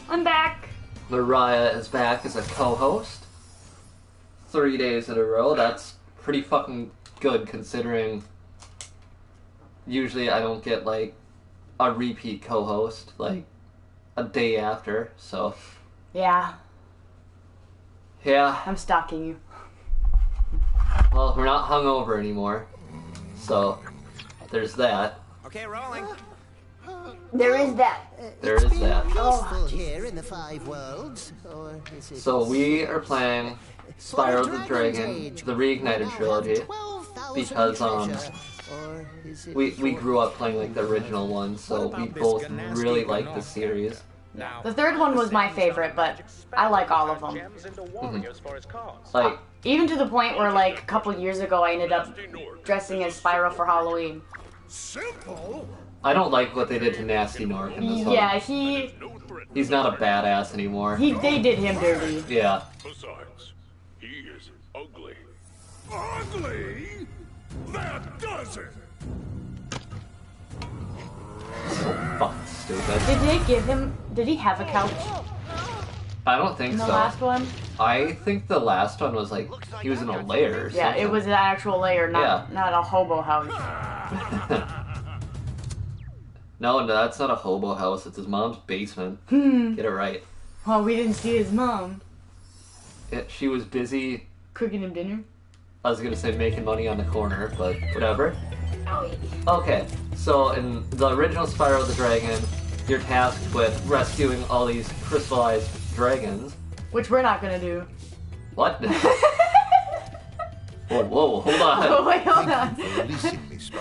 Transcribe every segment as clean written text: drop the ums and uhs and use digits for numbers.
I'm back. Mariah is back as a co-host. 3 days in a row. That's pretty fucking good considering usually I don't get like a repeat co-host like a day after, so Yeah. yeah. I'm stalking you. Well, we're not hungover anymore, so there's that. Okay, rolling. There is that. There is that. Peaceful here in the Five Worlds, or is it... So we are playing Spyro the Dragon, the Reignited trilogy, because we grew up playing like the original one, so we both really like the series. The third one was my favorite, but I like all of them. Like, even to the point where, like, a couple years ago, I ended up dressing as Spyro for Halloween. Simple. I don't like what they did to Nasty Nork in this one. Yeah, He's not a badass anymore. they did him dirty. Yeah. Besides, he is ugly. Ugly? That does it! So fucking stupid. Did he have a couch I don't think in the so. last one? I think the last one was like, he was in a lair or Yeah, something. it was an actual lair, not a hobo house. No, that's not a hobo house. It's his mom's basement. Get it right. Well, we didn't see his mom She was busy, cooking him dinner. I was gonna say making money on the corner, but whatever. Okay, so in the original Spyro the Dragon, you're tasked with rescuing all these crystallized dragons. Which we're not gonna do. What? Whoa, hold on. Oh, wait, hold on.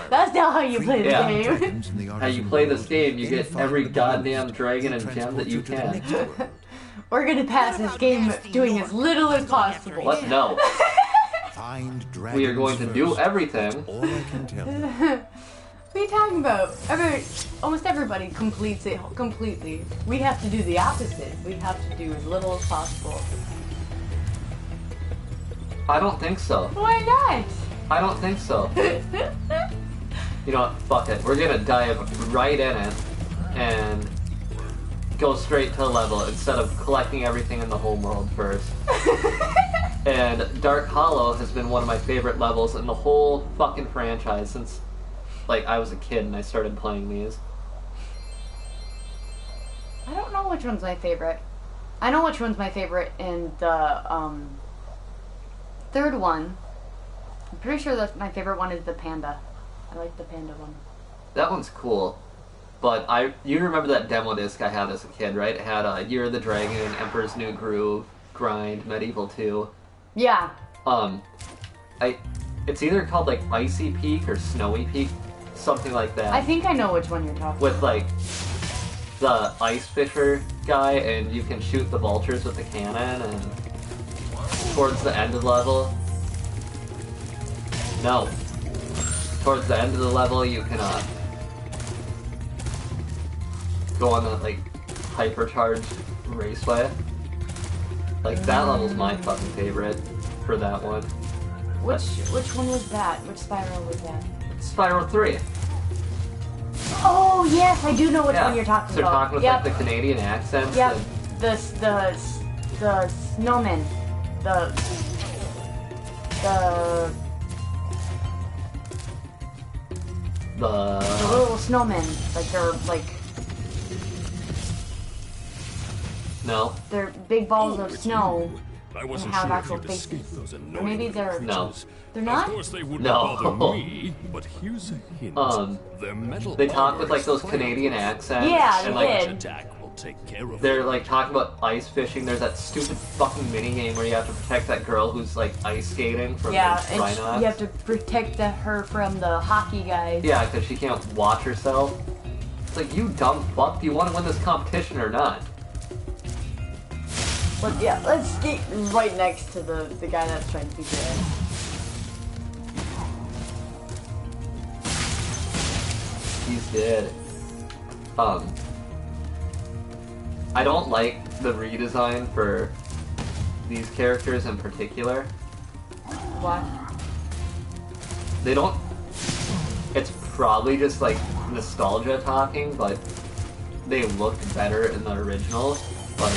That's not how you play the game. How you play this game, you get every goddamn dragon and gem that you can. We're gonna pass this game doing as little as possible. What? No. We are going to do everything. All I can tell you. What are you talking about? Almost everybody completes it completely. We have to do the opposite. We have to do as little as possible. I don't think so. Why not? I don't think so. You know what? Fuck it. We're gonna dive right in it and go straight to the level instead of collecting everything in the home world first. And Dark Hollow has been one of my favorite levels in the whole fucking franchise since, like, I was a kid and I started playing these. I don't know which one's my favorite. I know which one's my favorite in the third one. I'm pretty sure that my favorite one is the panda. I like the panda one. That one's cool. But you remember that demo disc I had as a kid, right? It had Year of the Dragon, Emperor's New Groove, Grind, Medieval 2. Yeah. It's either called like Icy Peak or Snowy Peak, something like that. I think I know which one you're talking With like the ice fisher guy, and you can shoot the vultures with the cannon, and towards the end of the level, towards the end of the level you can go on that like hypercharged raceway. Like that level's my fucking favorite for that one. Which one was that? Which Spyro was that? Spyro 3. Oh yes, I do know which one you're talking So you're about. talking with like the Canadian accents. Yep. And The snowmen. The little snowmen. Like they're like no. they're big balls of snow. I wasn't have sure if actual you'd faces. escape those Or annoying maybe they're No. They're Of not? course they wouldn't No. bother me, but here's a hint. Their metal They talk armor with like is those flammable. Canadian accents. Yeah, and they like did. Attack will take care of they're it. like talking about ice fishing. There's that stupid fucking mini game where you have to protect that girl who's like ice skating from Yeah, the and Rhinox. you have to protect her from the hockey guys. Yeah, because she can't watch herself. It's like, you dumb fuck, do you want to win this competition or not? But yeah, let's get right next to the guy that's trying to beat your ass. He's dead. I don't like the redesign for these characters in particular. Why? They don't... It's probably just like nostalgia talking, but they looked better in the original. Like,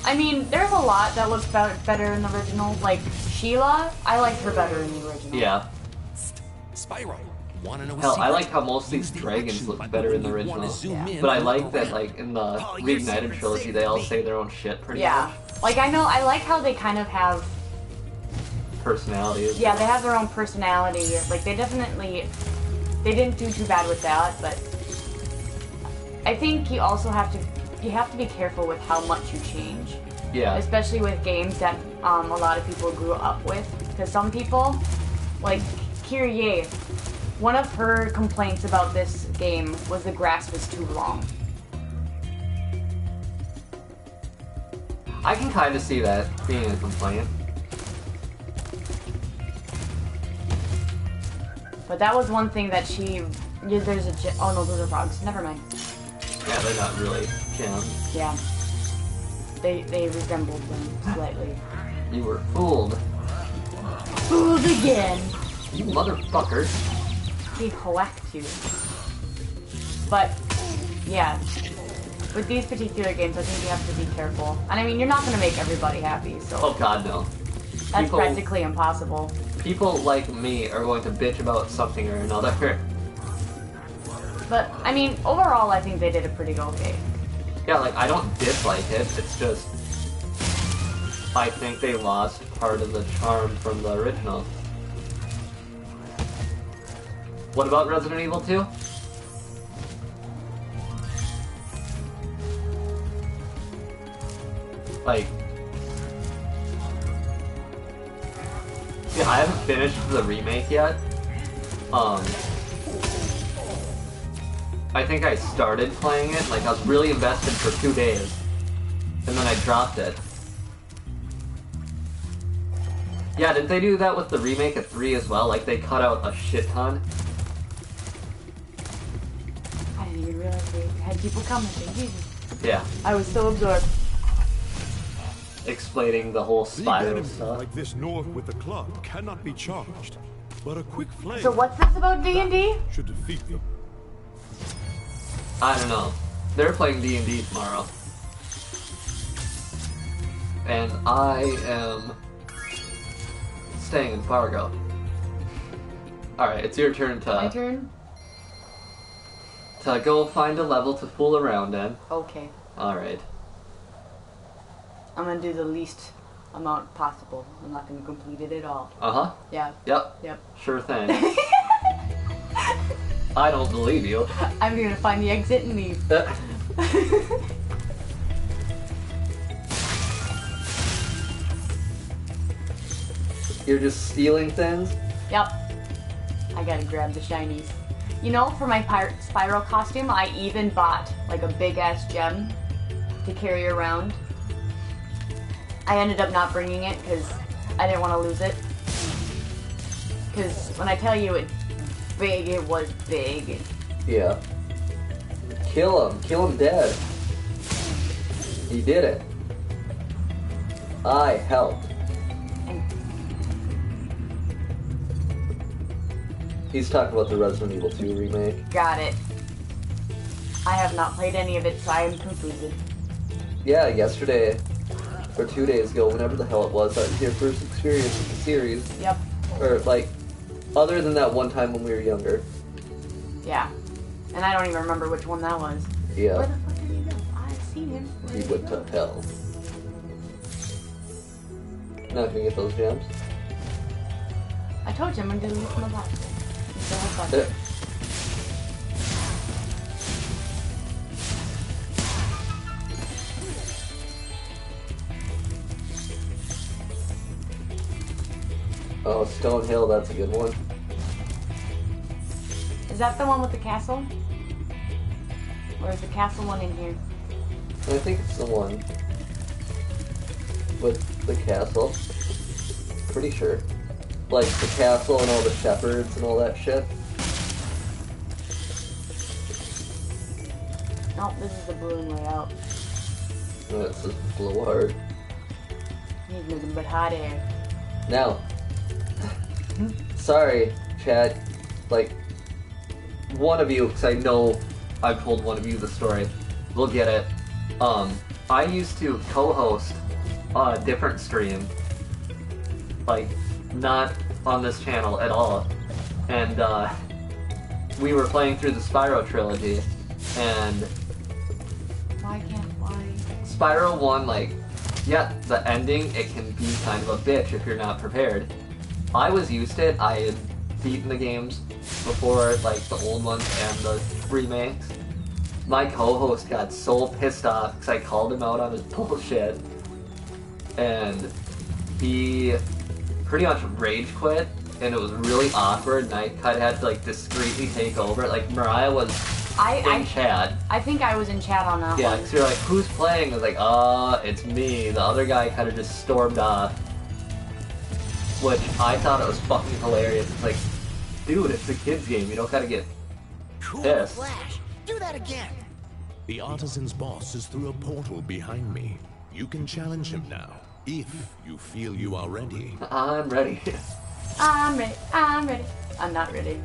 I mean, there's a lot that looks better in the original. Like Sheila, I liked her better in the original. yeah. Spyro, wanna know a Hell, I secret? like how most of these Use the dragons action look button better in when the you wanna original. zoom in But I and like look that, around. like, in the Oh, your Reignited secret's trilogy, safe they all with me. say their own shit pretty Yeah. much. Like I like how they kind of have. Personalities. Yeah, they have their own personality. Like they didn't do too bad with that, but I think you also have to be careful with how much you change. Yeah. Especially with games that a lot of people grew up with. Because some people, like Kyrie, one of her complaints about this game was the grass was too long. I can kind of see that being a complaint. But that was one thing that there's a oh no, those are frogs. Never mind. Yeah, they're not really gems. Yeah. They resembled them slightly. You were fooled. Fooled again! You motherfuckers. He whacked you. But, yeah. With these particular games, I think you have to be careful. And I mean, you're not going to make everybody happy, so... Oh god, no. That's practically impossible. People like me are going to bitch about something or another. But, I mean, overall, I think they did a pretty okay. Yeah, like, I don't dislike it, it's just... I think they lost part of the charm from the original. What about Resident Evil 2? Like... Yeah, I haven't finished the remake yet. I think I started playing it, like I was really invested for 2 days, and then I dropped it. Yeah, didn't they do that with the remake of 3 as well? Like, they cut out a shit ton? I didn't even realize they had people commenting. Jesus. Yeah. I was so absorbed. Explaining the whole Big Spyro enemies stuff. like this north with the club cannot be charged, but a quick flame So what's this about D&D? should defeat them. I don't know. They're playing D&D tomorrow. And I am staying in Fargo. Alright, it's your turn My to turn? go find a level to fool around in. Okay. Alright. I'm gonna do the least amount possible. I'm not gonna complete it at all. Uh-huh. Yeah. Yep. Yep. Sure thing. I don't believe you. I'm gonna find the exit and leave. You're just stealing things? Yep. I gotta grab the shinies. You know, for my Spyro costume, I even bought like a big ass gem to carry around. I ended up not bringing it because I didn't want to lose it. Because when I tell you it's big, it was big. Yeah. Kill him. Kill him dead. He did it. I helped. And He's talking about the Resident Evil 2 remake. got it. I have not played any of it, so I am confused. Yeah, yesterday, or 2 days ago, whenever the hell it was, that was your first experience with the series. Yep. Or, like, other than that one time when we were younger. Yeah. And I don't even remember which one that was. Where Yeah, the fuck did he go? I've seen him. he went to hell. Not gonna get those gems. I told you I'm gonna delete from the box. You still have fun. Oh, Stonehill, that's a good one. Is that the one with the castle? Or is the castle one in here? I think it's the one with the castle. Pretty sure. Like the castle and all the shepherds and all that shit. Nope, this is the balloon way out. No, it's just blowhard. He's nothing but hot air. Now, sorry, Chad. Like, one of you, because I know I've told one of you the story, will get it. I used to co-host a different stream, like not on this channel at all, and we were playing through the Spyro trilogy, and Why? Spyro 1, like, yeah, the ending, it can be kind of a bitch if you're not prepared. I was used to it. I had beaten the games before, like the old ones and the remakes. My co-host got so pissed off because I called him out on his bullshit, and he pretty much rage quit, and it was really awkward, and I kind of had to like discreetly take over. Like Mariah was in chat. I think I was in chat on that Yeah, one. because you're like, who's playing? I was like, it's me. The other guy kind of just stormed off, which I thought it was fucking hilarious. It's like, dude, it's a kid's game. You don't gotta get pissed. Flash, do that again. The artisan's boss is through a portal behind me. You can challenge him now, if you feel you are ready. I'm ready. I'm ready. I'm ready. I'm not ready.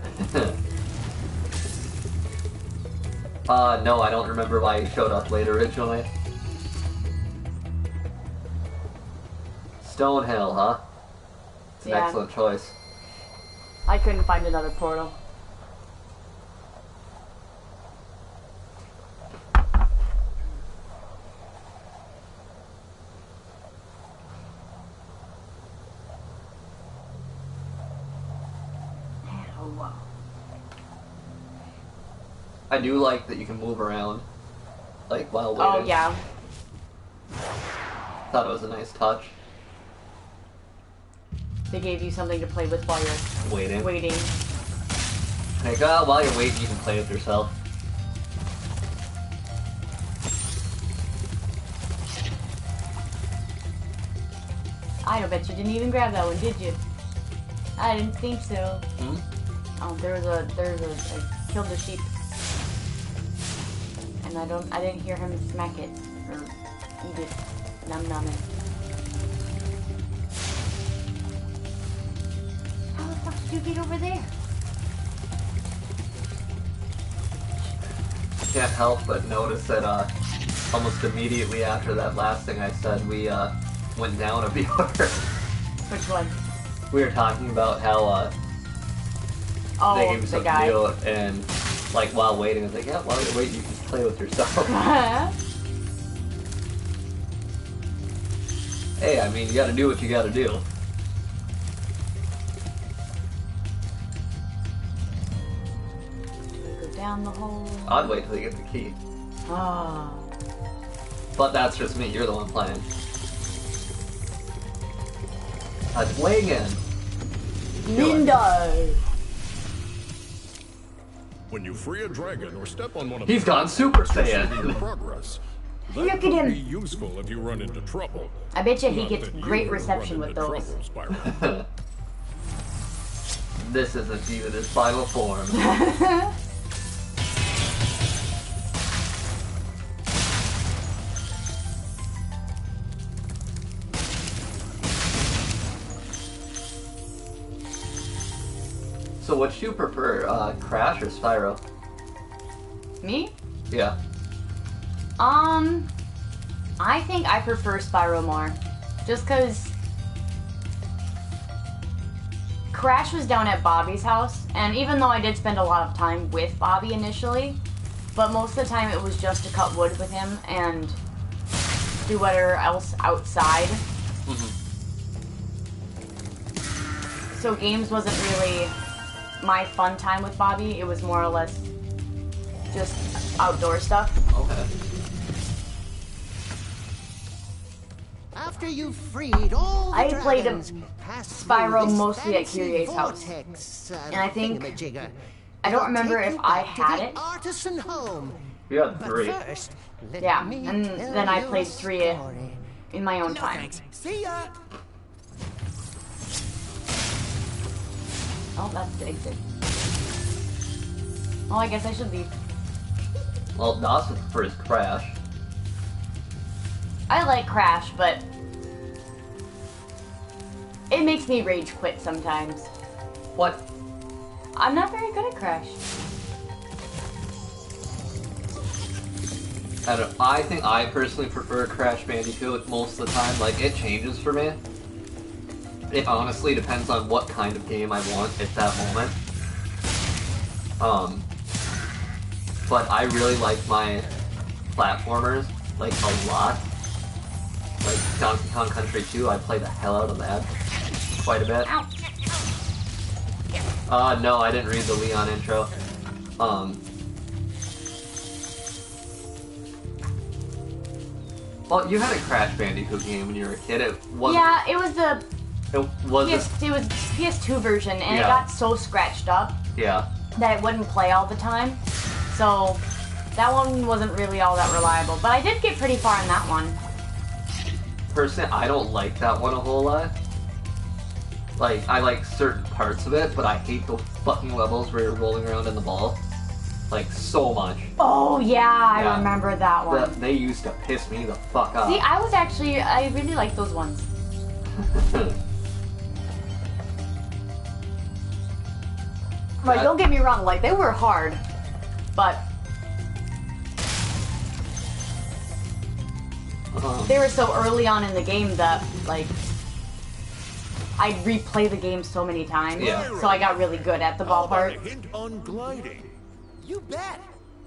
No, I don't remember why he showed up late originally. Stonehill, huh? It's an Yeah. excellent choice. I couldn't find another portal. I do like that you can move around, like, while waiting. Oh, yeah. Thought it was a nice touch. They gave you something to play with while you're waiting. Like, while you're waiting, you can play with yourself. I don't bet you didn't even grab that one, did you? I didn't think so. Hmm? Oh, I killed the sheep. And I didn't hear him smack it, or eat it, num it. How the fuck did you get over there? Can't help but notice that, almost immediately after that last thing I said, we, went down a viewer. Which one? We were talking about how, they Oh, gave me the something guy. new, and, like, while waiting, I was like, yeah, while you're waiting, you can play with yourself. Hey, I mean, you gotta do what you gotta do. Go down the hole. I'd wait till you get the key. Ah. But that's just me, you're the one playing. Weighing in. Lindo! When you free a dragon or step on one of He's them, gone Super it's revealing Saiyan. progress. Look That at could him. be useful if you run into trouble. I bet you he Not gets that you great ever reception run with into those. trouble, Spyro. This isn't viewed in its final form. So which do you prefer, Crash or Spyro? Me? Yeah. I think I prefer Spyro more. Just cause Crash was down at Bobby's house, and even though I did spend a lot of time with Bobby initially, but most of the time it was just to cut wood with him and do whatever else outside. So games wasn't really my fun time with Bobby, it was more or less just outdoor stuff. Okay. After you've freed all the I played dragons, pass Spyro through this mostly at fancy Kyrie's house. vortex, And I think- thingamajigger. I don't It'll remember take if you I back to had the it. artisan home. We got But 3. first, let Yeah, me and tell then I you played a 3 story. in my own No time. thanks. See ya. Oh, that's the exit. Oh, I guess I should leave. Well, Dawson prefers Crash. I like Crash, but it makes me rage quit sometimes. What? I'm not very good at Crash. I think I personally prefer Crash Bandicoot most of the time. Like, it changes for me. It honestly depends on what kind of game I want at that moment. But I really like my platformers, like, a lot. Like, Donkey Kong Country 2, I play the hell out of that quite a bit. No, I didn't read the Leon intro. Well, you had a Crash Bandicoot game when you were a kid. It was Yeah, it was the It was it was PS2 version, and it got so scratched up yeah. that it wouldn't play all the time. So that one wasn't really all that reliable. But I did get pretty far in that one. Personally, I don't like that one a whole lot. Like, I like certain parts of it, but I hate the fucking levels where you're rolling around in the ball. Like, so much. Oh yeah, I Yeah. remember that one. They used to piss me the fuck off. See, I really like those ones. Right, don't get me wrong, like, they were hard, but they were so early on in the game that, like, I'd replay the game so many times, so I got really good at the ball part. A hint on gliding. You bet.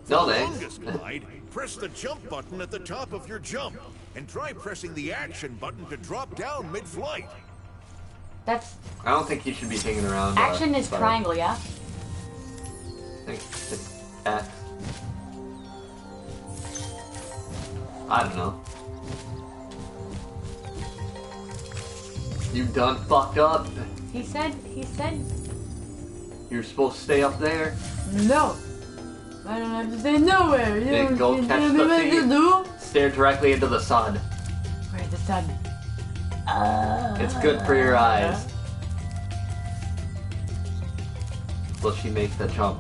No thanks. Longest glide, press the jump button at the top of your jump, and try pressing the action button to drop down mid-flight. That's, I don't think you should be hanging around. action is Spyro. triangle, yeah? I think it's X. I don't know. You done fucked up. He said, You're supposed to stay up there. no. I don't have to say nowhere. You Then go you catch tell me the what thief. to do? Stare directly into the sun. Where's the sun? It's good for your eyes. Will she make the jump?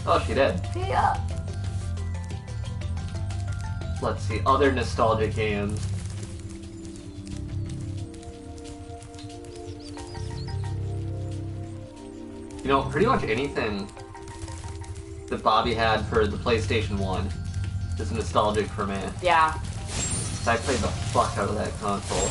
Oh, she did. Yeah. Let's see, other nostalgic games. You know, pretty much anything that Bobby had for the PlayStation 1 is nostalgic for me. Yeah. I played the fuck out of that console.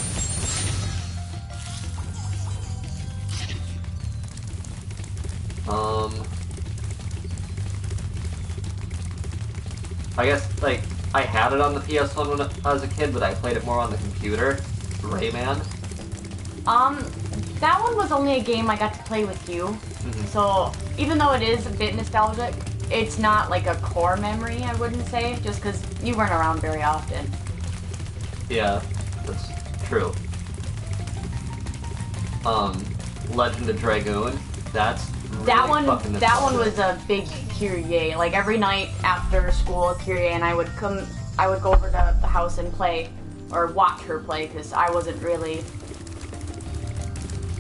I guess, like, I had it on the PS1 when I was a kid, but I played it more on the computer. Rayman. That one was only a game I got to play with you. So, even though it is a bit nostalgic, it's not like a core memory, I wouldn't say, just because you weren't around very often. Yeah, that's true. Legend of Dragoon. That's really That one fucking was a big Kyrie. Like, every night after school, Kyrie and I would go over to the house and play, or watch her play, because I wasn't really...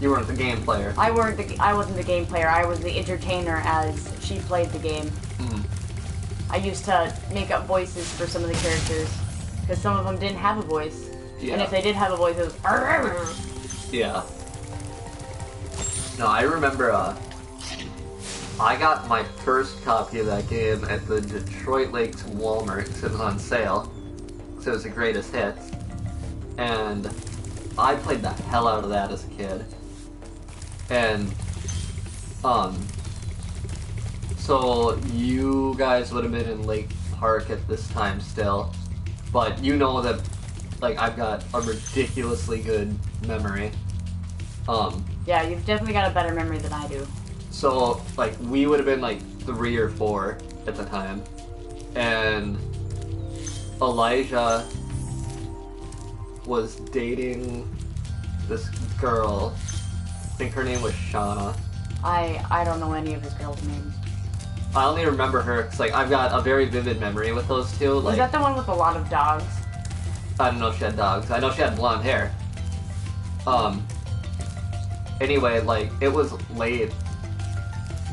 You weren't the game player. I wasn't the game player, I was the entertainer as she played the game. I used to make up voices for some of the characters, because some of them didn't have a voice. Yeah. And if they did have a voice, it was... Yeah. No, I remember, I got my first copy of that game at the Detroit Lakes Walmart, because it was on sale, because it was the greatest hits. And I played the hell out of that as a kid. And, so you guys would have been in Lake Park at this time still, but you know that, like, I've got a ridiculously good memory. Yeah, you've definitely got a better memory than I do. So, like, we would have been, like, 3 or 4 at the time, and Elijah was dating this girl. I think her name was Shauna. I don't know any of his girls' names. I only remember her because, like, I've got a very vivid memory with those two. Like, Was that the one with a lot of dogs? I don't know if she had dogs. I know she had blonde hair. Anyway, like, it was late.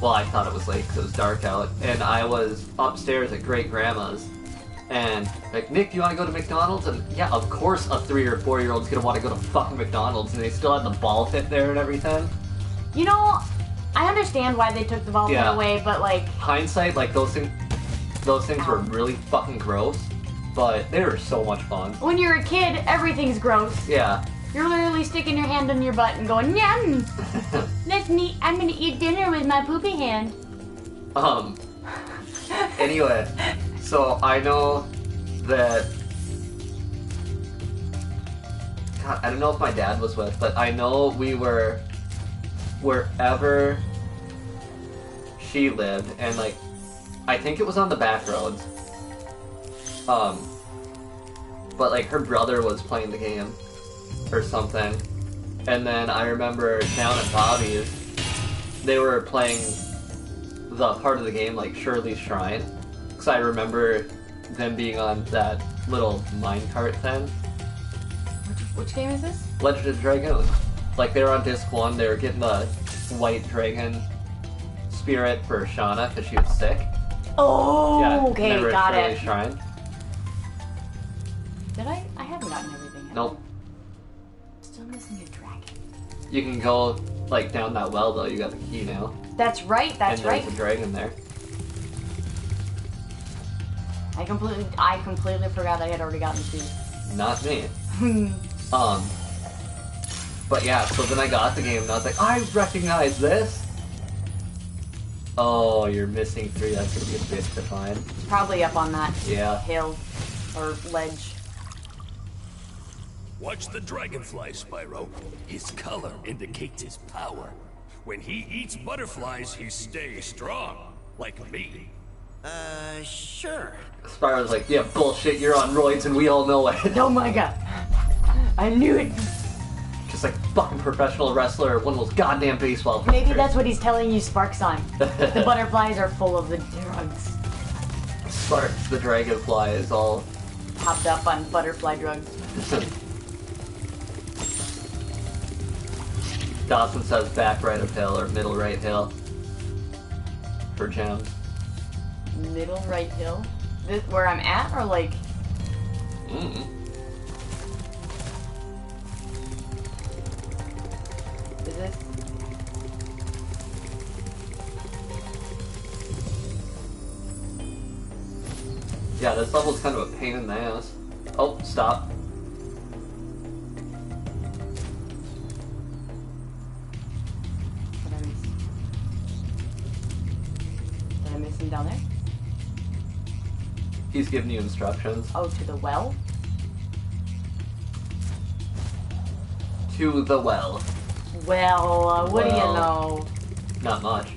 Well, I thought it was late because it was dark out. And I was upstairs at Great Grandma's. And, like, Nick, do you want to go to McDonald's? And, yeah, of course a 3 or 4-year-old's gonna want to go to fucking McDonald's. And they still had the ball pit there and everything. You know, I understand why they took the ball pit Yeah. away, but, like... Hindsight, like, those things were really fucking gross. but they were so much fun. When you're a kid, everything's gross. Yeah. You're literally sticking your hand in your butt and going, yum! I'm gonna eat dinner with my poopy hand. Anyway, so I know that... God, I don't know if my dad was with, but I know we were wherever she lived, and like, I think it was on the back roads. But like her brother was playing the game or something, and then I remember down at Bobby's, they were playing the part of the game like Shirley's Shrine, because I remember them being on that little minecart thing. Which game is this? Legend of Dragoon. Like they were on disc 1, they were getting the white dragon spirit for Shauna because she was sick. Oh, Yeah, okay, remember got Shirley's it. Shrine? Did I? I haven't gotten everything yet. Nope. Still missing a dragon. You can go like down that well though. You got the key now. That's right. That's and right. there's a dragon there. I completely forgot I had already gotten two. Not me. But yeah. So then I got the game and I was like, I recognize this. Oh, you're missing 3. That's gonna be a bitch to find. It's probably up on that hill or ledge. Watch the dragonfly, Spyro. His color indicates his power. When he eats butterflies, he stays strong. Like me. Sure. Spyro's like, yeah, bullshit, you're on roids and we all know it. Oh my god. I knew it. Just like fucking professional wrestler, one of those goddamn baseball players. Maybe that's what he's telling you Sparks on. The butterflies are full of the drugs. Sparks, the dragonfly, is all Popped up on butterfly drugs. Dawson says back right of hill or middle right hill for gems. Middle right hill? This where I'm at or like Is this? Yeah, this level's kind of a pain in the ass. Oh, stop. Did I miss? Did I miss him down there? He's giving you instructions. Oh, to the well? To the well. Well, what do you Well. know? Not much.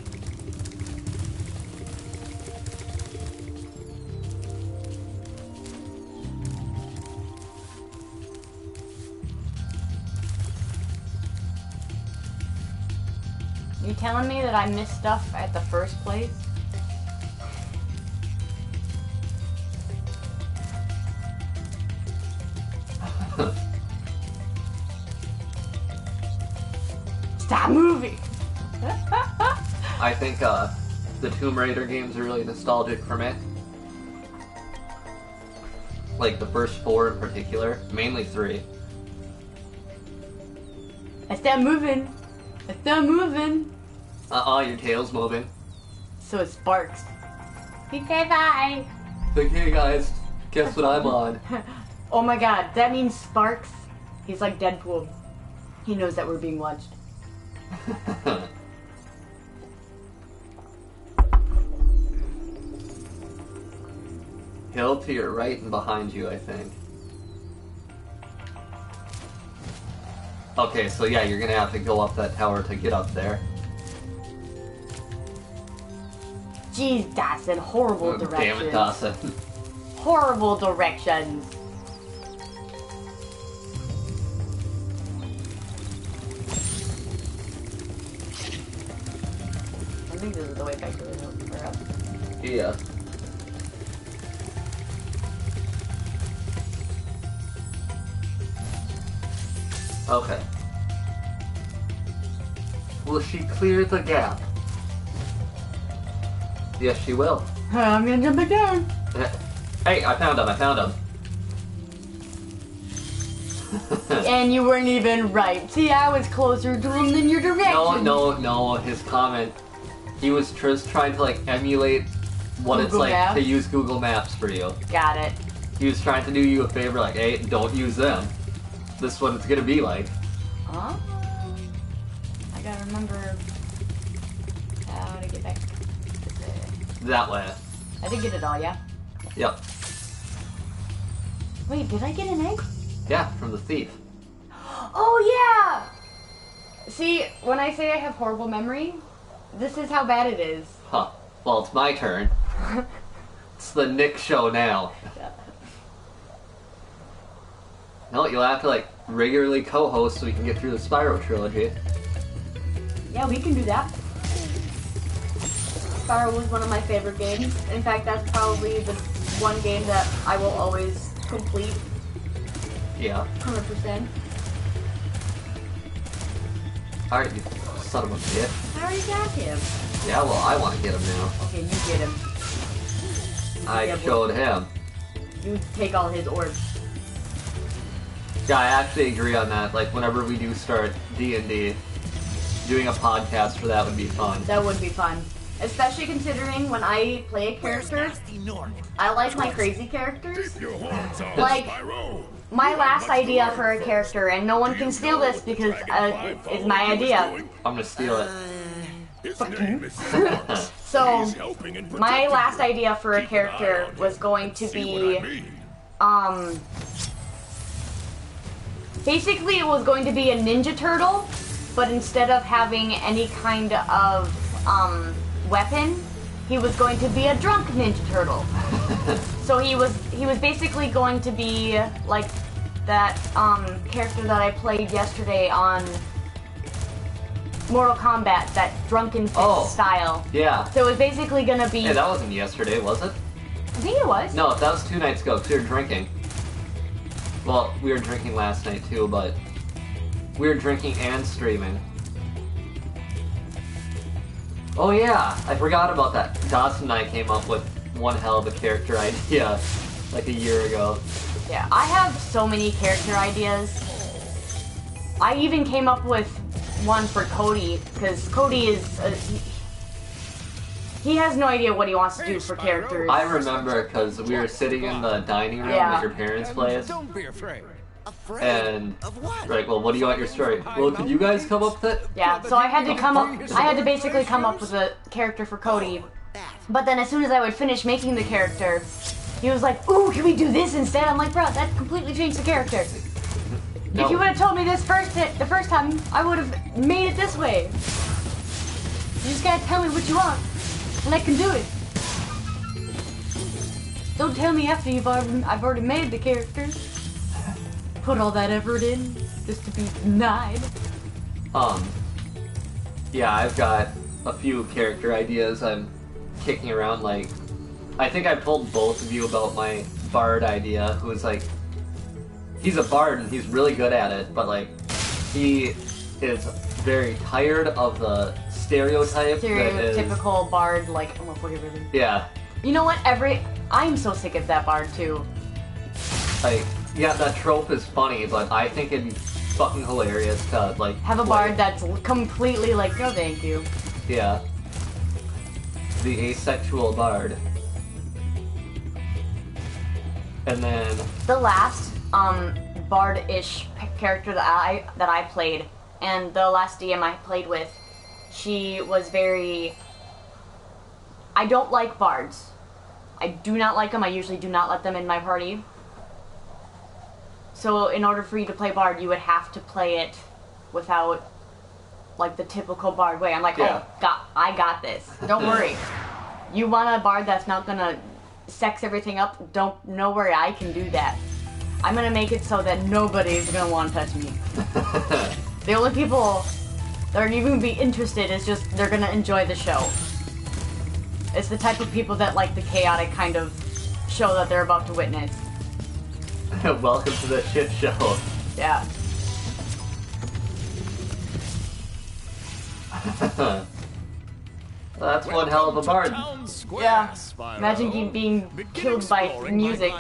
You telling me that I missed stuff at the first place? Stop moving! I think the Tomb Raider games are really nostalgic for me. Like the first 4 in particular, mainly 3. I stop moving! I stop moving! Your tail's moving. So it sparks. He said bye! Like, hey guys, guess what I'm on? Oh my god, that means Sparks. He's like Deadpool. He knows that we're being watched. Hill to your right and behind you, I think. Okay, so yeah, you're gonna have to go up that tower to get up there. Jeez, Dawson, horrible directions. Damn it, Dawson. Horrible directions. I think this is the way back to the hill for us. Yeah. Okay. Will she clear the gap? Yes, she will. I'm gonna jump back down. Hey, I found him. And you weren't even right. See, I was closer to him than your direction. No, his comment. He was just trying to like emulate what it's Google like Maps? to use Google Maps for you. Got it. He was trying to do you a favor, like, hey, don't use them. This is what it's gonna be like. Huh? I gotta remember how to get back to the... That way. I did get it all, yeah? Yep. Wait, did I get an egg? Yeah, from the thief. Oh, yeah! See, when I say I have horrible memory, this is how bad it is. Huh. Well, it's my turn. It's the Nick show now. No, you'll have to, like, regularly co-host so we can get through the Spyro trilogy. Yeah, we can do that. Spyro was one of my favorite games. In fact, that's probably the one game that I will always complete. Yeah. 100%. Alright, you son of a bitch. I already got him. Yeah, well, I want to get him now. Okay, you get him. I Yeah, showed him. You take all his orbs. Yeah, I actually agree on that. Like, whenever we do start D&D, doing a podcast for that would be fun. That would be fun. Especially considering when I play a character, I like my crazy characters. Like, my last idea for a character, and no one can steal this because it's my idea. I'm gonna steal it. So, my last idea for a character was going to be, basically it was going to be a Ninja Turtle, but instead of having any kind of, weapon, he was going to be a drunk Ninja Turtle. So he was basically going to be like that, character that I played yesterday on Mortal Kombat, that drunken fist style. Yeah. So it was basically gonna be... Hey, that wasn't yesterday, was it? I think it was. No, that was 2 nights ago, because we were drinking. Well, we were drinking last night too, but we were drinking and streaming. Oh yeah, I forgot about that. Dawson and I came up with one hell of a character idea like a year ago. Yeah, I have so many character ideas. I even came up with one for Cody, because Cody is... he has no idea what he wants to do for characters. I remember, because we were sitting in the dining room at your parents' place. Don't be afraid. And we're like, well, what do you want your story? Well, could you guys come up with it? Yeah, so I had to basically come up with a character for Cody. But then as soon as I would finish making the character, he was like, ooh, can we do this instead? I'm like, bro, that completely changed the character. No. If you would have told me this the first time, I would have made it this way. You just gotta tell me what you want, and I can do it. Don't tell me after I've already made the character. Put all that effort in, just to be denied. Yeah, I've got a few character ideas I'm kicking around, like, I think I've told both of you about my bard idea, who is like, he's a bard and he's really good at it, but like, he is very tired of the stereotype Stereotypical bard, like, oh, whatever. Yeah. You know what, I'm so sick of that bard too. Like, yeah, that trope is funny, but I think it'd be fucking hilarious to, like... Have a bard that's completely like, no thank you. Yeah. The asexual bard. And then... The last, bard-ish character that I played, and the last DM I played with, she was very... I don't like bards. I do not like them. I usually do not let them in my party. So in order for you to play bard, you would have to play it without, like, the typical bard way. I'm like, yeah. Oh, I got this. Don't worry. You want a bard that's not gonna sex everything up? No worry, I can do that. I'm gonna make it so that nobody's gonna want to touch me. The only people that are even gonna be interested is just, they're gonna enjoy the show. It's the type of people that like the chaotic kind of show that they're about to witness. Welcome to the shit show. Yeah. Well, that's one hell of a bard. Yeah. Imagine being killed by music.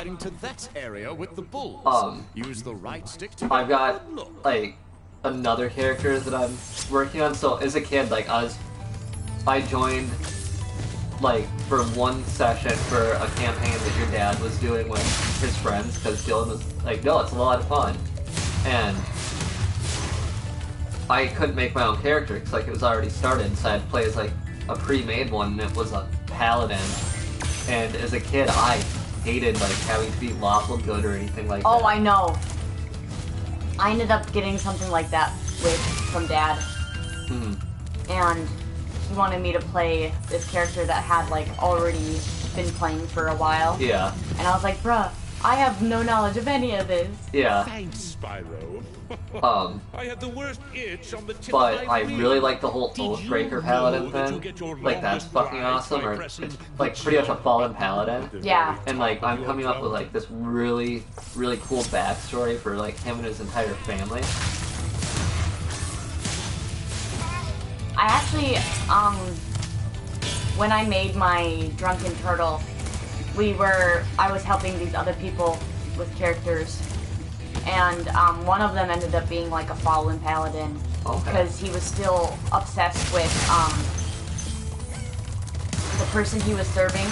Use the right stick I've got, like, another character that I'm working on. So, as a kid, like, I joined, like, for one session for a campaign that your dad was doing with his friends because Dylan was like, no, it's a lot of fun, and I couldn't make my own character because like it was already started, so I had to play as like a pre-made one, and it was a paladin. And as a kid, I hated like having to be lawful good or anything like that. Oh, I know. I ended up getting something like that from Dad. And he wanted me to play this character that had like already been playing for a while. Yeah. And I was like, bruh, I have no knowledge of any of this. Yeah. Thanks, Spyro. I had the worst itch on the tip But of my I really wheel. like the whole Oathbreaker paladin thing. Like, that's fucking awesome. Or it's like pretty much a fallen paladin. Yeah. And like, I'm coming up with like this really, really cool backstory for like him and his entire family. I actually, when I made my Drunken Turtle, I was helping these other people with characters. And one of them ended up being like a fallen paladin because he was still obsessed with the person he was serving,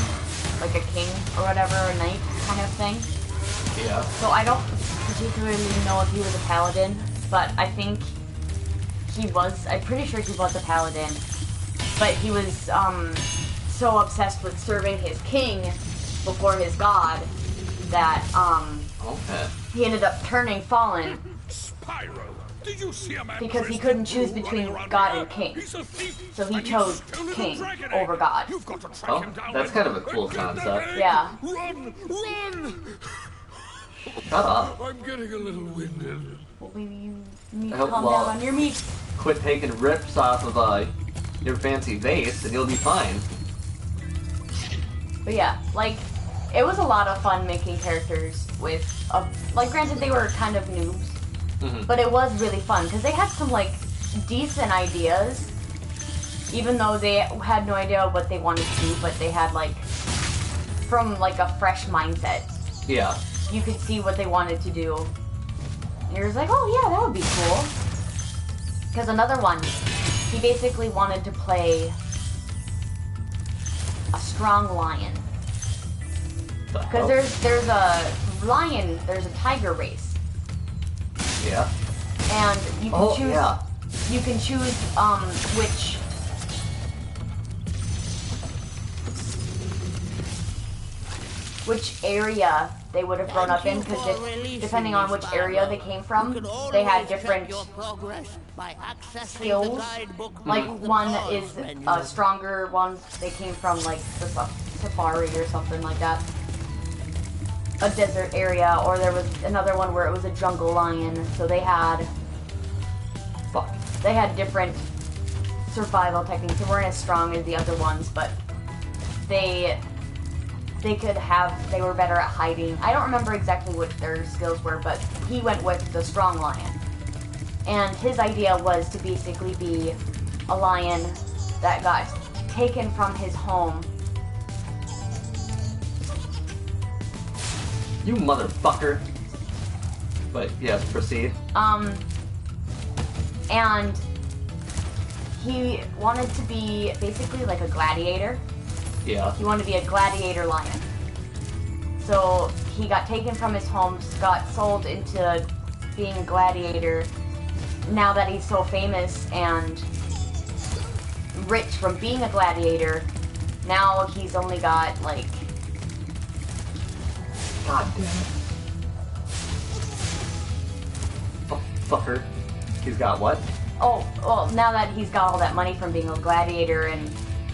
like a king or whatever, a knight kind of thing. Yeah. So I don't particularly know if he was a paladin, but I think I'm pretty sure he was a paladin. But he was so obsessed with serving his king before his god that he ended up turning fallen. Spyro, did you see a man because he couldn't choose between God and king. So he chose king over God. Oh, that's kind of a cool concept. Yeah. Run! Run! Shut up. I'm getting a little winded. Well, maybe you need to Oh, calm well. down on your meat. Quit taking rips off of your fancy vase and you'll be fine. But yeah, like, it was a lot of fun making characters with, like, granted they were kind of noobs, but it was really fun, because they had some, like, decent ideas, even though they had no idea what they wanted to do, but they had, like, from, like, a fresh mindset. Yeah. You could see what they wanted to do. And you're just like, oh yeah, that would be cool. Because another one, he basically wanted to play a strong lion. Because there's a lion, there's a tiger race. Yeah. And you can choose. You can choose which area they would have grown up in, because depending on which area they came from, they had different skills. Like one is a stronger one, they came from like the safari or something like that. A desert area, or there was another one where it was a jungle lion, so they had different survival techniques. They weren't as strong as the other ones, but they were better at hiding. I don't remember exactly what their skills were, but he went with the strong lion. And his idea was to basically be a lion that got taken from his home. You motherfucker. But yes, proceed. And he wanted to be basically like a gladiator. Yeah. He wanted to be a gladiator lion. So he got taken from his home, got sold into being a gladiator. Now that he's so famous and rich from being a gladiator, now he's only got like... God damn it. Oh, fucker. He's got what? Oh, well, now that he's got all that money from being a gladiator, and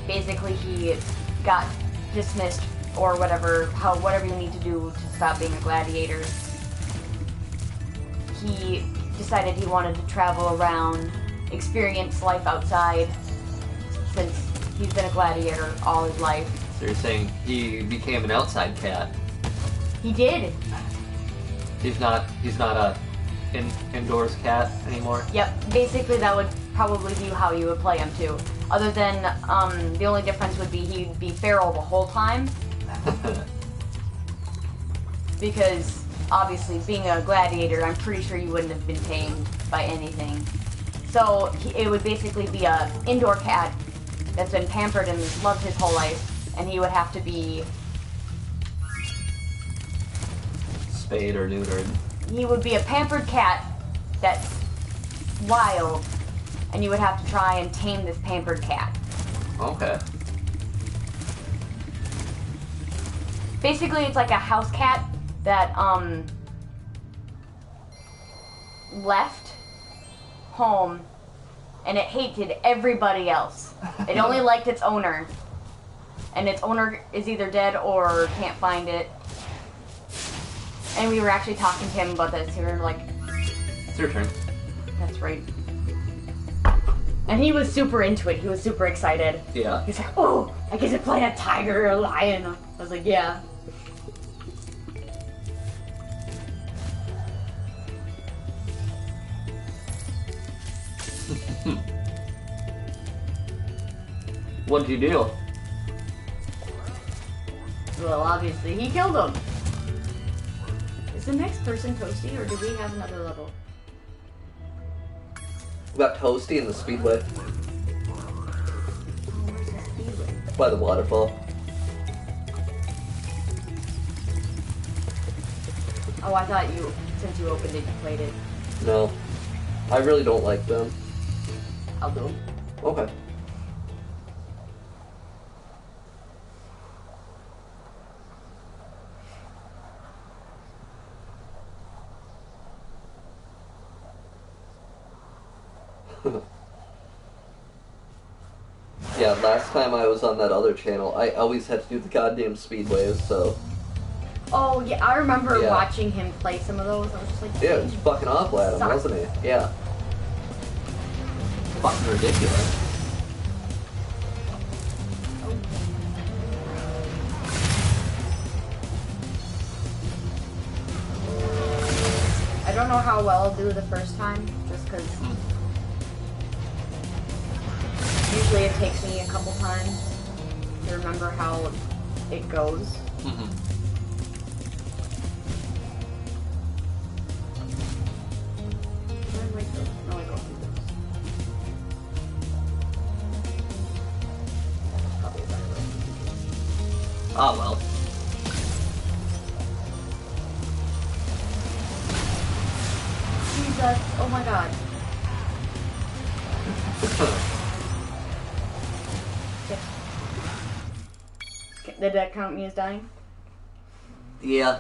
basically he got dismissed or whatever you need to do to stop being a gladiator. He decided he wanted to travel around, experience life outside, since he's been a gladiator all his life. So you're saying he became an outside cat? He did. He's not a indoors cat anymore? Yep, basically that would probably be how you would play him too. Other than, the only difference would be he'd be feral the whole time. Because, obviously, being a gladiator, I'm pretty sure you wouldn't have been tamed by anything. So, it would basically be a indoor cat that's been pampered and loved his whole life, and he would have to be spayed or neutered. He would be a pampered cat that's wild, and you would have to try and tame this pampered cat. Okay. Basically, it's like a house cat that, left home, and it hated everybody else. It only liked its owner. And its owner is either dead or can't find it. And we were actually talking to him about this. We were like, It's your turn. that's right. And he was super into it. He was super excited. Yeah. He's like, oh, I get to play a tiger or a lion. I was like, yeah. What'd you do? Well, obviously, he killed him. Is the next person Toasty, or do we have another level? We got Toasty in the speedway. Oh, where's the speedway? By the waterfall. Oh, I thought you, since you opened it, you played it. No. I really don't like them. I'll go. Okay. Yeah, last time I was on that other channel, I always had to do the goddamn speedways, so... Oh, yeah, I remember Yeah. watching him play some of those. I was just like, Yeah, it was fucking awful at him, Suck. wasn't he? Yeah. Fucking ridiculous. I don't know how well I'll do the first time, just because usually it takes me a couple times to remember how it goes. Mm-hmm. Where do I go? No, I go through this. Probably a better way. Ah, well. Jesus, oh my god. Did that count me as dying? Yeah.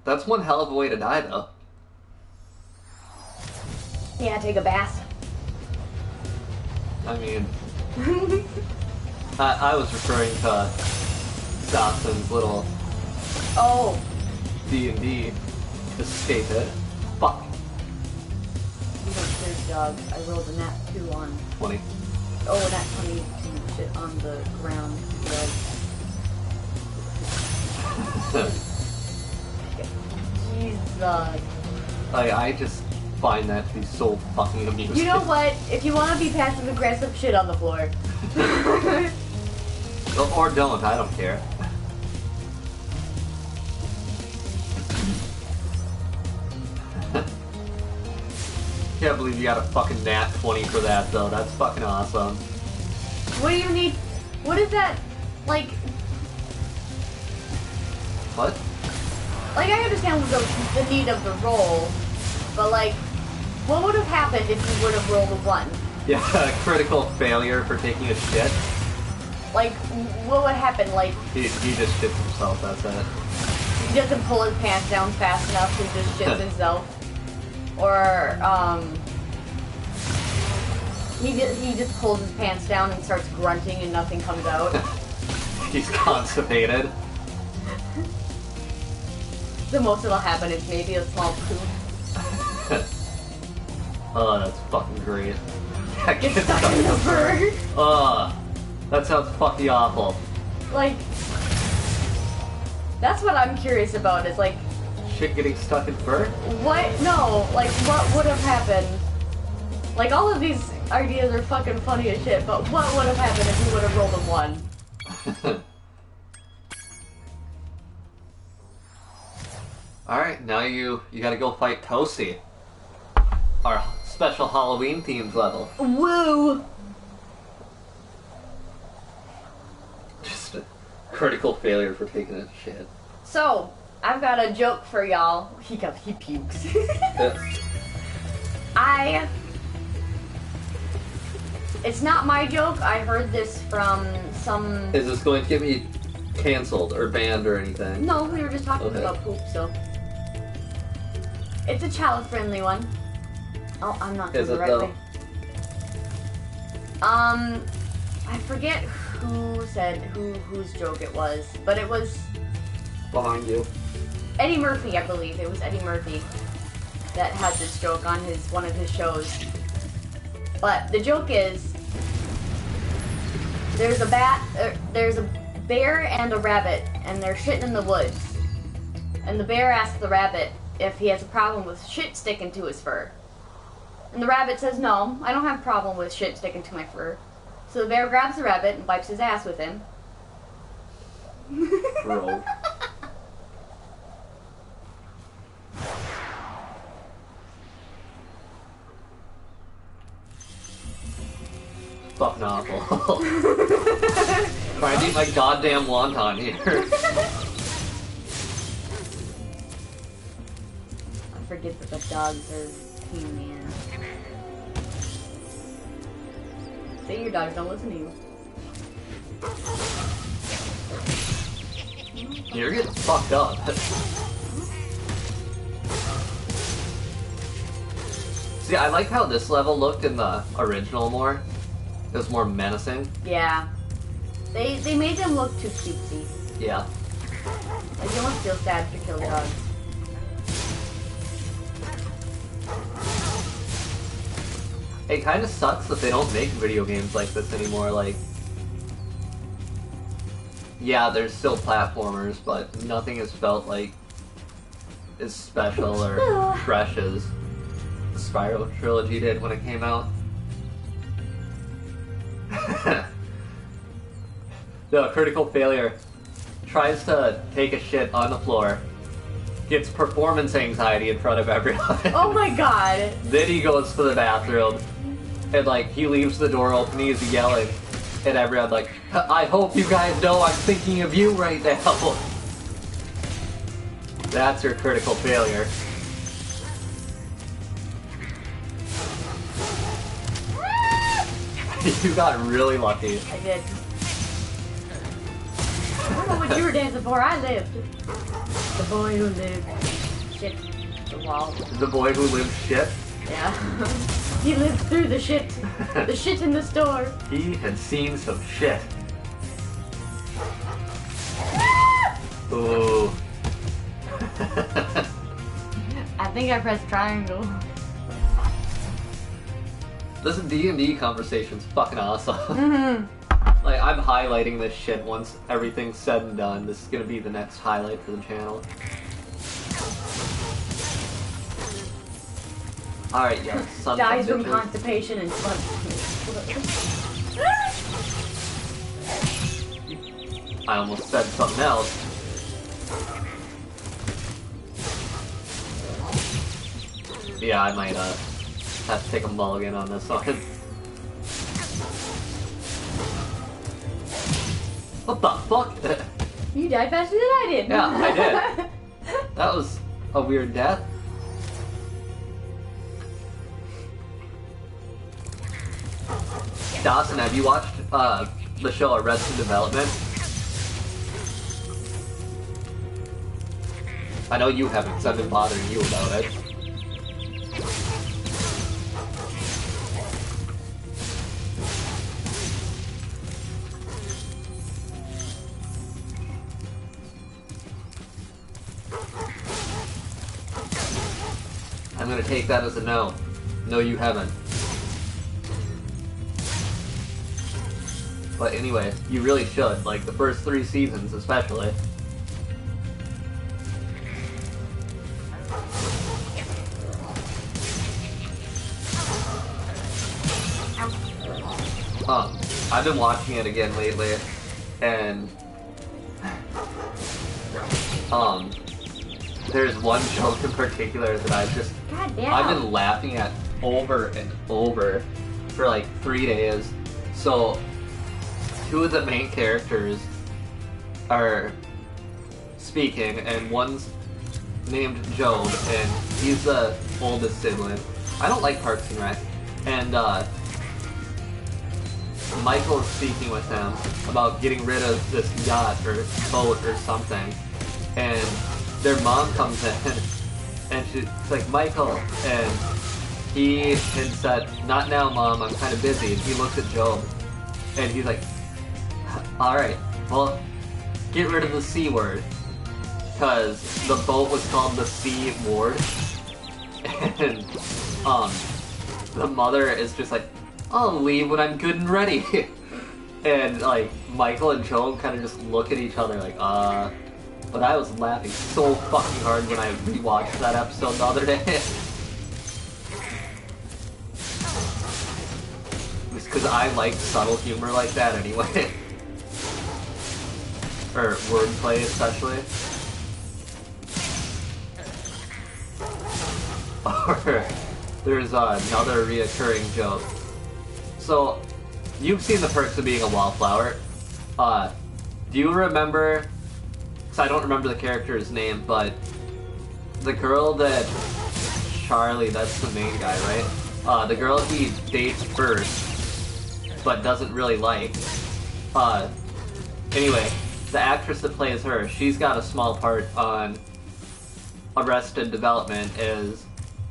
That's one hell of a way to die, though. Yeah, take a bath. I mean... I was referring to Dawson's little Oh, D&D escape it. Fuck. you don't serious dog. I rolled a nat 2 on. 20. Oh, a nat 20 shit on the ground. Right. Jesus. I just find that to be so fucking amusing. You know what? If you want to be passive aggressive, shit on the floor. Or don't, I don't care. Can't believe you got a fucking nat 20 for that, though. That's fucking awesome. What do you need? What is that? Like, What? I understand the need of the roll, but like, what would have happened if you would have rolled a 1? Yeah, critical failure for taking a shit. Like, what would happen? Like, He just shits himself, that's it. he doesn't pull his pants down fast enough, he just shits himself. Or, he just pulls his pants down and starts grunting and nothing comes out. He's constipated. The most that'll happen is maybe a small poop. Oh, that's fucking great. That Get gets stuck in the fur. That sounds fucking awful. Like, that's what I'm curious about, is like, Shit getting stuck in fur? what, no, like, what would have happened? Like, all of these ideas are fucking funny as shit, but what would have happened if you would have rolled a 1? Alright, now you gotta go fight Toasty. Our special Halloween themed level. Woo! Just a critical failure for taking a shit. So, I've got a joke for y'all. He pukes. It's not my joke. I heard this from some... Is this going to get me canceled or banned or anything? No, we were just talking about poop, so... It's a child-friendly one. Oh, I'm not going the right way. I forget who said whose joke it was, but it was... Behind you. Eddie Murphy, I believe. It was Eddie Murphy that had this joke on one of his shows. But the joke is, there's a bear and a rabbit, and they're shitting in the woods. And the bear asks the rabbit if he has a problem with shit sticking to his fur. And the rabbit says, no, I don't have a problem with shit sticking to my fur. So the bear grabs the rabbit and wipes his ass with him. Bro. Fucking awful. Trying to eat my goddamn wonton here. I forget that the dogs are pain, man. Say your dogs don't listen to you. You're getting fucked up. See, I like how this level looked in the original more. It was more menacing. Yeah. They made them look too cutesy. Yeah. Like, you almost feel sad if you kill dogs. It kind of sucks that they don't make video games like this anymore. Like, yeah, there's still platformers, but nothing has felt like as special or fresh as the Spyro trilogy did when it came out. No, critical failure. Tries to take a shit on the floor. Gets performance anxiety in front of everyone. Oh my god. Then he goes to the bathroom. And like, he leaves the door open, he's yelling. And everyone like, I hope you guys know I'm thinking of you right now. That's your critical failure. You got really lucky. I did. I don't know what you were dancing for. I lived. The boy who lived. Shit. The wall. The boy who lived shit? Yeah. He lived through the shit. The shit in the store. He had seen some shit. Ooh. I think I pressed triangle. This D&D conversation's fucking awesome. Mm-hmm. Like, I'm highlighting this shit once everything's said and done. This is gonna be the next highlight for the channel. Alright, yeah, son of a Dies from bitches. constipation and blood. I almost said something else. Yeah, I might have to take a mulligan on this one. What the fuck? You died faster than I did. Yeah, I did. That was a weird death. Dawson, have you watched the show Arrested Development? I know you haven't, because I've been bothering you about it. I'm gonna take that as a no. No, you haven't. But anyway, you really should. Like, the first 3 seasons, especially. I've been watching it again lately, and there's one joke in particular that I've been laughing at over and over for like 3 days. So 2 of the main characters are speaking, and one's named Job, and he's the oldest sibling. I don't like Parks and Rec. And Michael is speaking with him about getting rid of this yacht or boat or something. And their mom comes in, and she's like, Michael, and he had said, not now, Mom, I'm kind of busy. And he looks at Job, and he's like, alright, well, get rid of the C word. Because the boat was called the C Ward. And, the mother is just like, I'll leave when I'm good and ready. And, like, Michael and Job kind of just look at each other like, But I was laughing so fucking hard when I rewatched that episode the other day. It's because I like subtle humor like that anyway. Or wordplay, especially. Or there's another reoccurring joke. So, you've seen the perks of being a wallflower. Do you remember... So I don't remember the character's name, but the girl that... Charlie, that's the main guy, right? The girl he dates first, but doesn't really like. Anyway, the actress that plays her, she's got a small part on Arrested Development as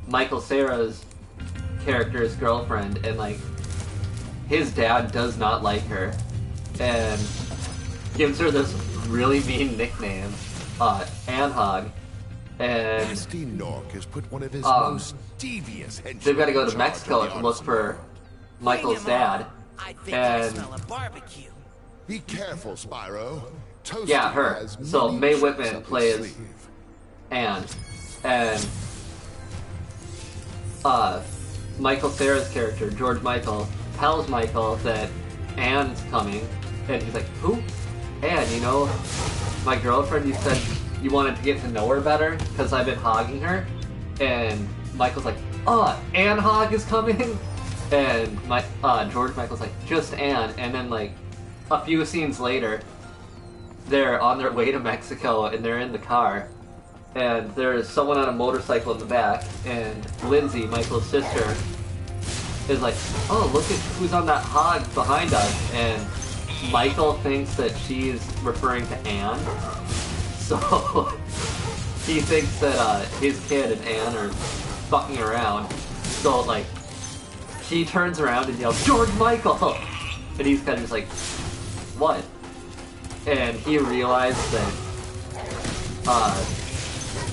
Michael Cera's character's girlfriend, and like his dad does not like her and gives her this really mean nickname, Anhog. And Nasty Nork has put one of his most devious henchmen. they've got to go to Mexico to look for Michael's dad. I think And I smell a barbecue. Be careful, Spyro. Toasty yeah, her. has So many Mae tricks Whitman up his plays sleeve. Anne. And Michael Cera's character, George Michael, tells Michael that Anne's coming, and he's like, who? Anne, you know, my girlfriend, you said you wanted to get to know her better because I've been hogging her. And Michael's like, Anne Hogg is coming? And George Michael's like, just Anne. And then like a few scenes later, they're on their way to Mexico and they're in the car. And there's someone on a motorcycle in the back, and Lindsay, Michael's sister, is like, oh, look at who's on that hog behind us. And Michael thinks that she's referring to Anne. So he thinks that his kid and Anne are fucking around. So like, she turns around and yells, George Michael! And he's kind of just like, what? And he realized that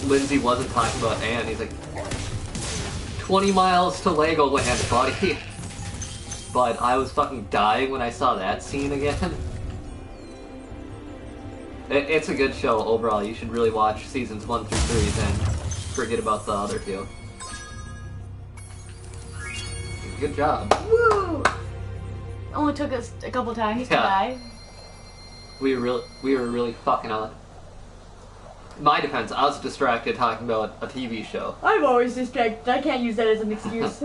Lindsay wasn't talking about Anne. He's like, 20 miles to Legoland, buddy. But I was fucking dying when I saw that scene again. It's a good show overall. You should really watch seasons 1 through 3 and forget about the other two. Good job. Woo! Only took us a couple times to die. We were really fucking up. In my defense, I was distracted talking about a TV show. I'm always distracted. I can't use that as an excuse.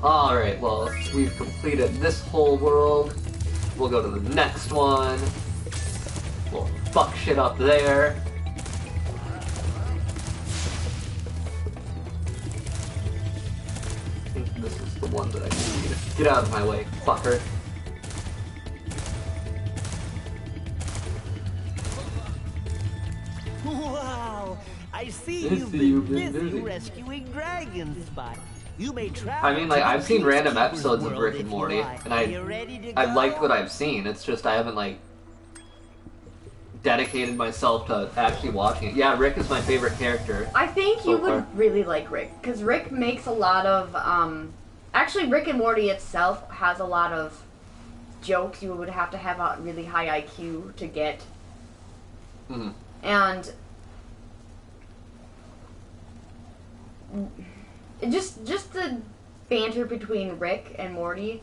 Alright, well, we've completed this whole world. We'll go to the next one. We'll fuck shit up there. I think this is the one that I need. Get out of my way, fucker. Wow! I see you've been busy rescuing dragons, Spot. You may travel. I mean, like, I've seen random episodes of Rick and Morty, and I've I've liked what I've seen. It's just I haven't, like, dedicated myself to actually watching it. Yeah, Rick is my favorite character. I think so you far. would really like Rick, because Rick makes a lot of, actually Rick and Morty itself has a lot of jokes you would have to have a really high IQ to get. Mm-hmm. And just the banter between Rick and Morty,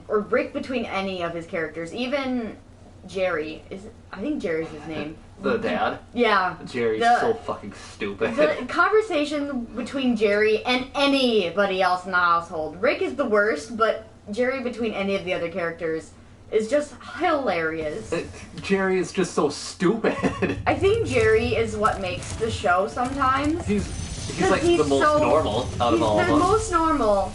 or Rick between any of his characters, even Jerry I think Jerry's his name. The dad? Yeah. Jerry's so fucking stupid. The conversation between Jerry and anybody else in the household. Rick is the worst, but Jerry between any of the other characters is just hilarious. Jerry is just so stupid. I think Jerry is what makes the show sometimes. He's like the most normal out of all of them. He's the most normal.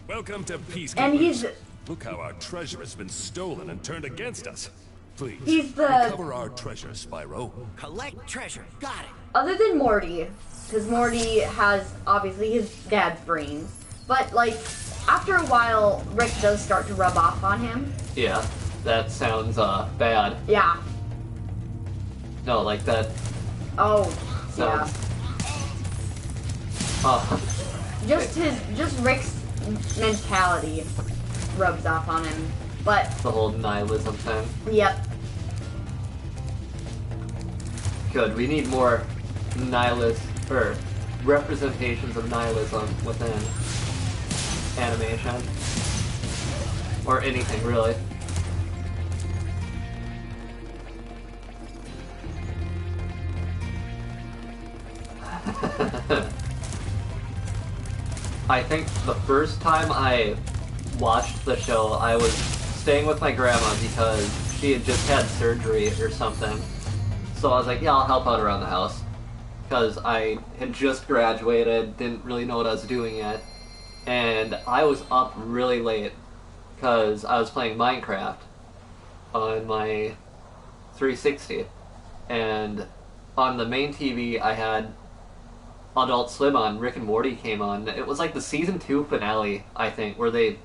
Welcome to Peace. And he's... Look how our treasure has been stolen and turned against us. Please, he's the... recover our treasure, Spyro. Collect treasure. Got it. Other than Morty, because Morty has, obviously, his dad's brains. But, like, after a while, Rick does start to rub off on him. Yeah, that sounds, bad. Yeah. No, like that... Oh, sounds... yeah. Just Rick's mentality rubs off on him, but... The whole nihilism thing. Yep. Good, we need more representations of nihilism within animation. Or anything, really. I think the first time I watched the show, I was staying with my grandma because she had just had surgery or something. So I was like, yeah, I'll help out around the house. Because I had just graduated, didn't really know what I was doing yet. And I was up really late because I was playing Minecraft on my 360. And on the main TV, I had Adult Swim on. Rick and Morty came on. It was like the season 2 finale, I think, where they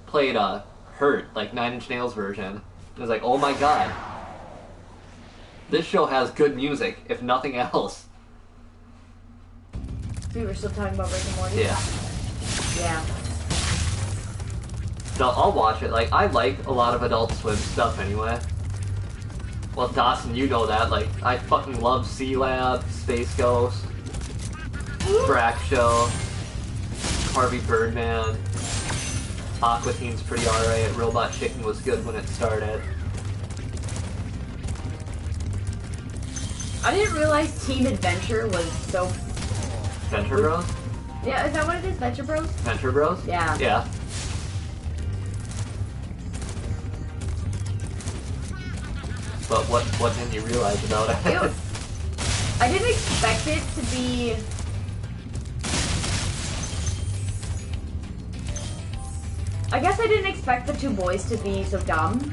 played Hurt, like 9 Inch Nails version. It was like, oh my god. This show has good music, if nothing else. We were still talking about Rick and Morty? Yeah. Yeah. No, I'll watch it. Like, I like a lot of Adult Swim stuff anyway. Well, Dawson, you know that. Like, I fucking love C-Lab, Space Ghost, Brack Show, Harvey Birdman, Aqua Teen's pretty alright, Robot Chicken was good when it started. I didn't realize Team Adventure was so... Venture Bros? Yeah, is that what it is? Venture Bros? Venture Bros? Yeah. Yeah. But what didn't you realize about it? I didn't expect it to be... I guess I didn't expect the two boys to be so dumb.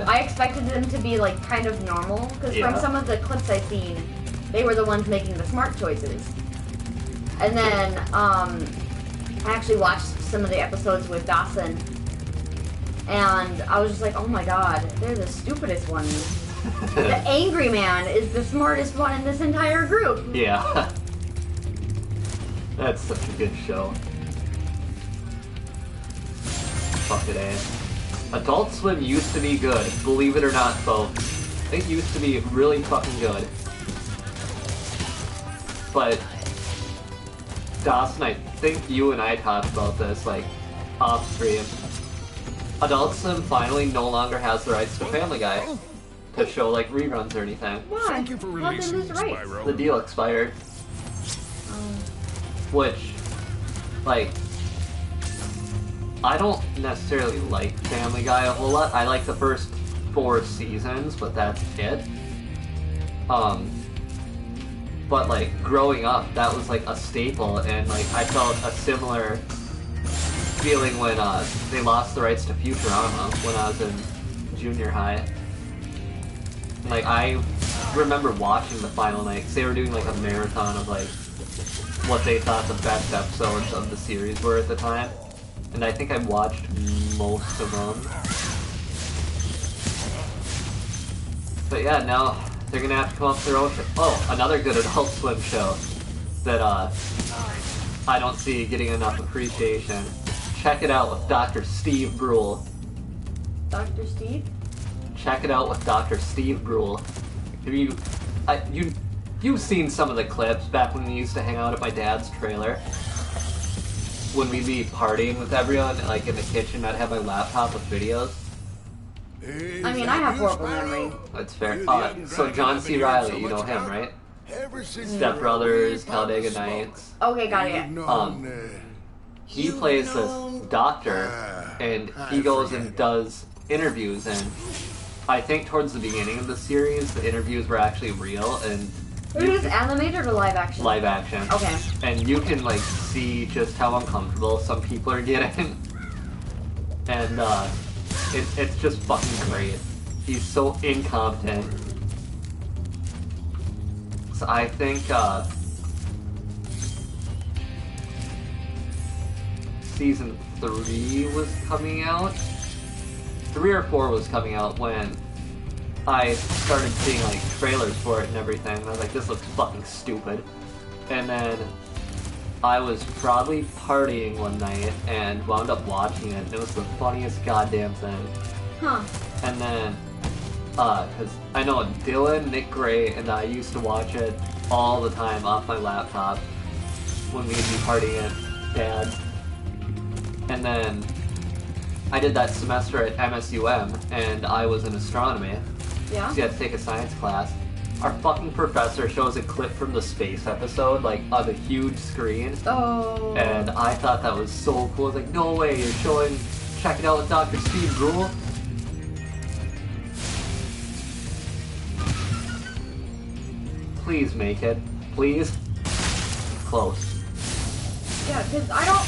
I expected them to be, like, kind of normal, because from some of the clips I've seen, they were the ones making the smart choices. And then, I actually watched some of the episodes with Dawson, and I was just like, oh my god, they're the stupidest ones. The angry man is the smartest one in this entire group. Yeah. That's such a good show. Fuck it, eh? Adult Swim used to be good, believe it or not, folks. It used to be really fucking good. But, Dawson, I think you and I talked about this, like, off stream. Adult Swim finally no longer has the rights to Family Guy to show, like, reruns or anything. Why? Thank you for releasing me, Spyro. The deal expired. Which, like, I don't necessarily like Family Guy a whole lot. I like the first 4 seasons, but that's it. But like growing up, that was like a staple, and like I felt a similar feeling when they lost the rights to Futurama when I was in junior high. Like I remember watching the final night, 'cause they were doing like a marathon of like what they thought the best episodes of the series were at the time. And I think I watched most of them. But yeah, now they're gonna have to come up with their own show. Oh, another good Adult Swim show that I don't see getting enough appreciation. Check it out with Dr. Steve Brule. Dr. Steve? Check it out with Dr. Steve Brule. Have you've seen some of the clips back when we used to hang out at my dad's trailer. When we'd be partying with everyone, like in the kitchen, I'd have my laptop with videos. I mean, I have horrible memory. That's fair. So John C. Reilly, you know him, right? Step Brothers, Talladega Nights. Okay, got it. He plays this doctor and he goes and does interviews, and I think towards the beginning of the series, the interviews were actually real, and It is animated or live action? live action. Okay. And you can, like, see just how uncomfortable some people are getting. And, it's just fucking great. He's so incompetent. So I think, Season 3 was coming out. 3 or 4 was coming out when I started seeing, like, trailers for it and everything, and I was like, this looks fucking stupid. And then I was probably partying one night and wound up watching it, and it was the funniest goddamn thing. Huh. And then, because I know Dylan, Nick Gray, and I used to watch it all the time off my laptop when we'd be partying at Dad's. And then I did that semester at MSUM, and I was in astronomy. Yeah? So you had to take a science class. Our fucking professor shows a clip from the space episode, like, on a huge screen. Oh. And I thought that was so cool. I was like, no way, you're showing, check it out with Dr. Steve Brule. Please make it. Please. Close. Yeah, because I don't...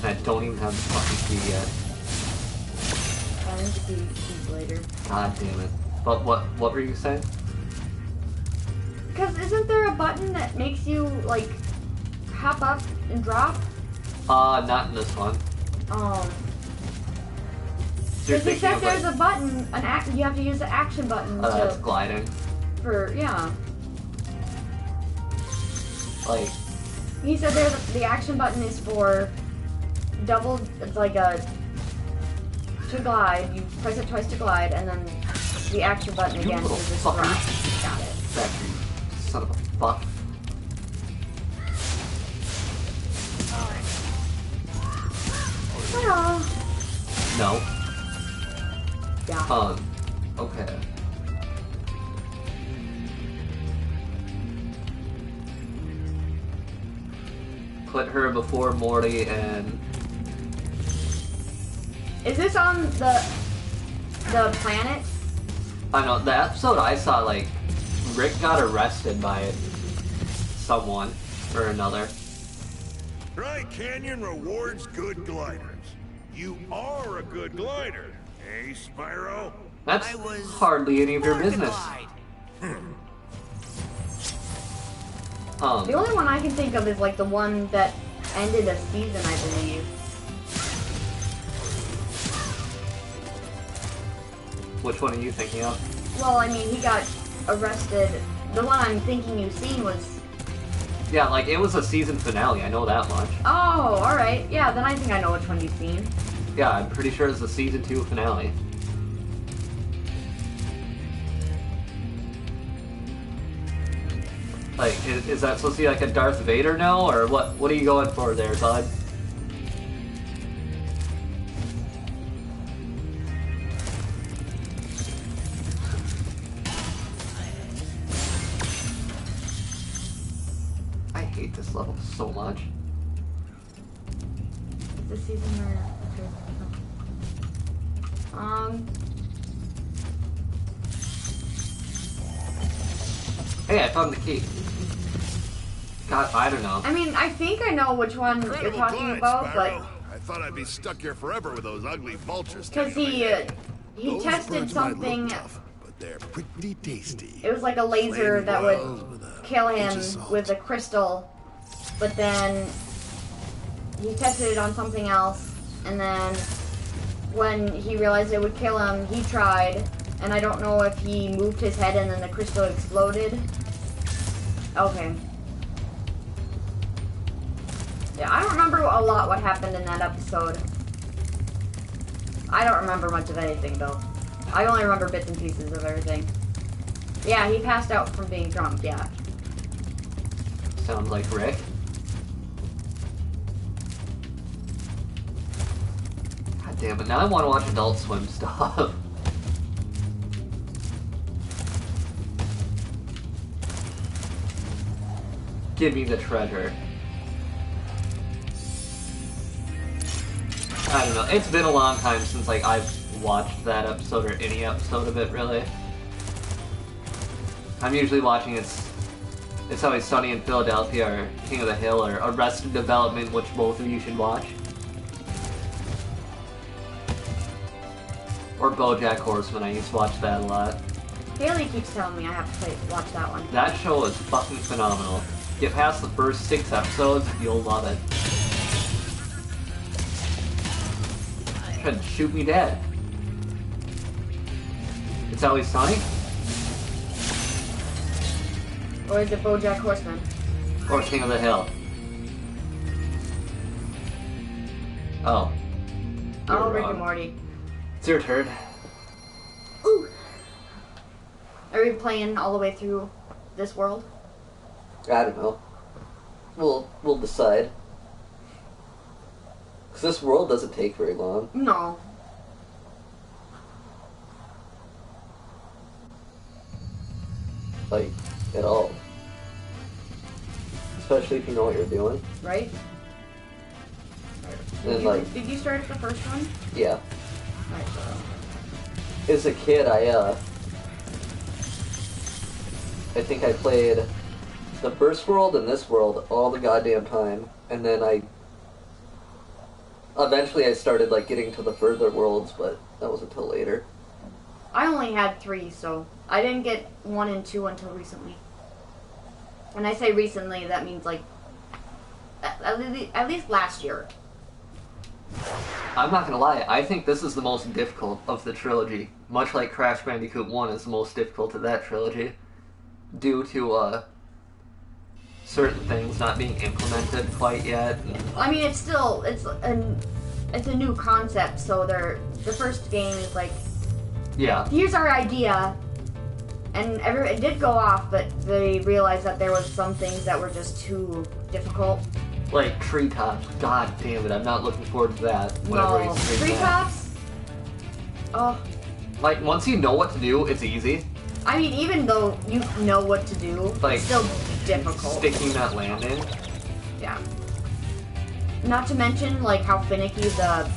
And I don't even have the fucking key yet. I need to see keys later. God damn it. But what were you saying? Because isn't there a button that makes you, like, hop up and drop? Not in this one. You're Because it thinking says of, there's like, a button, you have to use the action button that's to... gliding. Yeah. Like, He said the action button is for double, it's like a, to glide, you press it twice to glide, and then the action button You again little is just fucker. drop. Got it. factory, son of a fuck. Hello. No. Yeah. Okay. Put her before Morty and... Is this on the planet? I know, the episode I saw, like, Rick got arrested by someone or another. Tri-Canyon rewards good gliders. You are a good glider, eh, Spyro? That's I was hardly any of your born to business. glide. The only one I can think of is like the one that ended a season, I believe. Which one are you thinking of? Well, I mean, he got arrested. The one I'm thinking you've seen was... Yeah, like, it was a season finale, I know that much. Oh, alright. Yeah, then I think I know which one you've seen. Yeah, I'm pretty sure it's the season 2 finale. Like, is that supposed to be like a Darth Vader now, or what are you going for there, Todd? I hate this level so much. Is this season where... Hey, I found the key. God, I don't know. I mean, I think I know which one you're Incredible talking glide, about, Spyro. I thought I'd be stuck here forever with those ugly vultures. but... Because he Those tested birds might look something... tough, but they're pretty tasty. It was like a laser Flaming that balls would with a kill pinch him of salt. with a crystal, but then he tested it on something else, and then when he realized it would kill him, he tried, and I don't know if he moved his head and then the crystal exploded. Okay. Yeah, I don't remember a lot what happened in that episode. I don't remember much of anything, though. I only remember bits and pieces of everything. Yeah, he passed out from being drunk, yeah. Sounds like Rick. God damn it, now I want to watch Adult Swim stuff. Give me the treasure. I don't know. It's been a long time since like I've watched that episode or any episode of it really. I'm usually watching It's Always Sunny in Philadelphia or King of the Hill or Arrested Development, which both of you should watch. Or BoJack Horseman, I used to watch that a lot. Haley keeps telling me I have to watch that one. That show is fucking phenomenal. Get past the first 6 episodes, you'll love it. Trying to shoot me dead. It's Always Sunny? Or is it BoJack Horseman? Or King of the Hill? Oh. Oh, Rick wrong. and Morty. It's your turn. Ooh. Are we playing all the way through this world? I don't know. We'll decide. Because this world doesn't take very long. No. Like, at all. Especially if you know what you're doing. Right? And like, Did you start at the first one? yeah. Alright, As a kid, I think I played the first world and this world all the goddamn time, and then eventually I started like getting to the further worlds, but that was until later. I only had 3, so I didn't get 1 and 2 until recently. When I say recently, that means like at least last year. I'm not gonna lie, I think this is the most difficult of the trilogy, much like Crash Bandicoot 1 is the most difficult of that trilogy, due to certain things not being implemented quite yet. I mean, it's a new concept, so the first game is like, Yeah. here's our idea, and it did go off, but they realized that there was some things that were just too difficult. Like treetops. God damn it, I'm not looking forward to that. Whenever No, he's doing that. treetops. Oh, Like, once you know what to do, it's easy. I mean, even though you know what to do, Like, it's still difficult. Sticking that landing. Yeah. Not to mention, like, how finicky the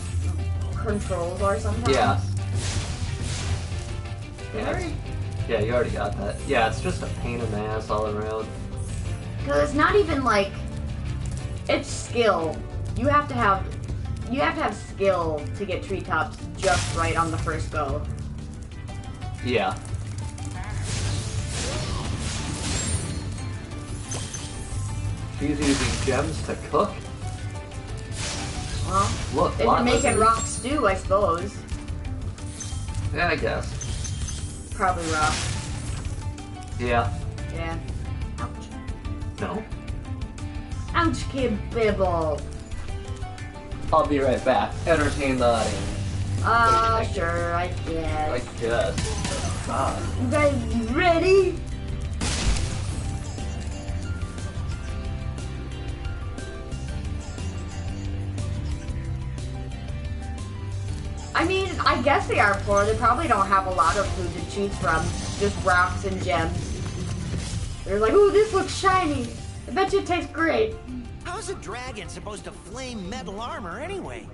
controls are sometimes. Yeah. Yeah. Yeah, you already got that. Yeah, it's just a pain in the ass all around. Because it's not even like, it's skill. You have to have skill to get treetops just right on the first go. Yeah. She's using gems to cook? Well, Look, if you're making rock stew, I suppose. Yeah, I guess. Probably rock. Yeah. Yeah. Ouch. No. Ouch, kid bibble. I'll be right back. Entertain the audience. Sure, I guess. I guess. God. You guys ready? I mean, I guess they are poor. They probably don't have a lot of food to choose from. Just rocks and gems. They're like, ooh, this looks shiny. I bet you it tastes great. How's a dragon supposed to flame metal armor anyway?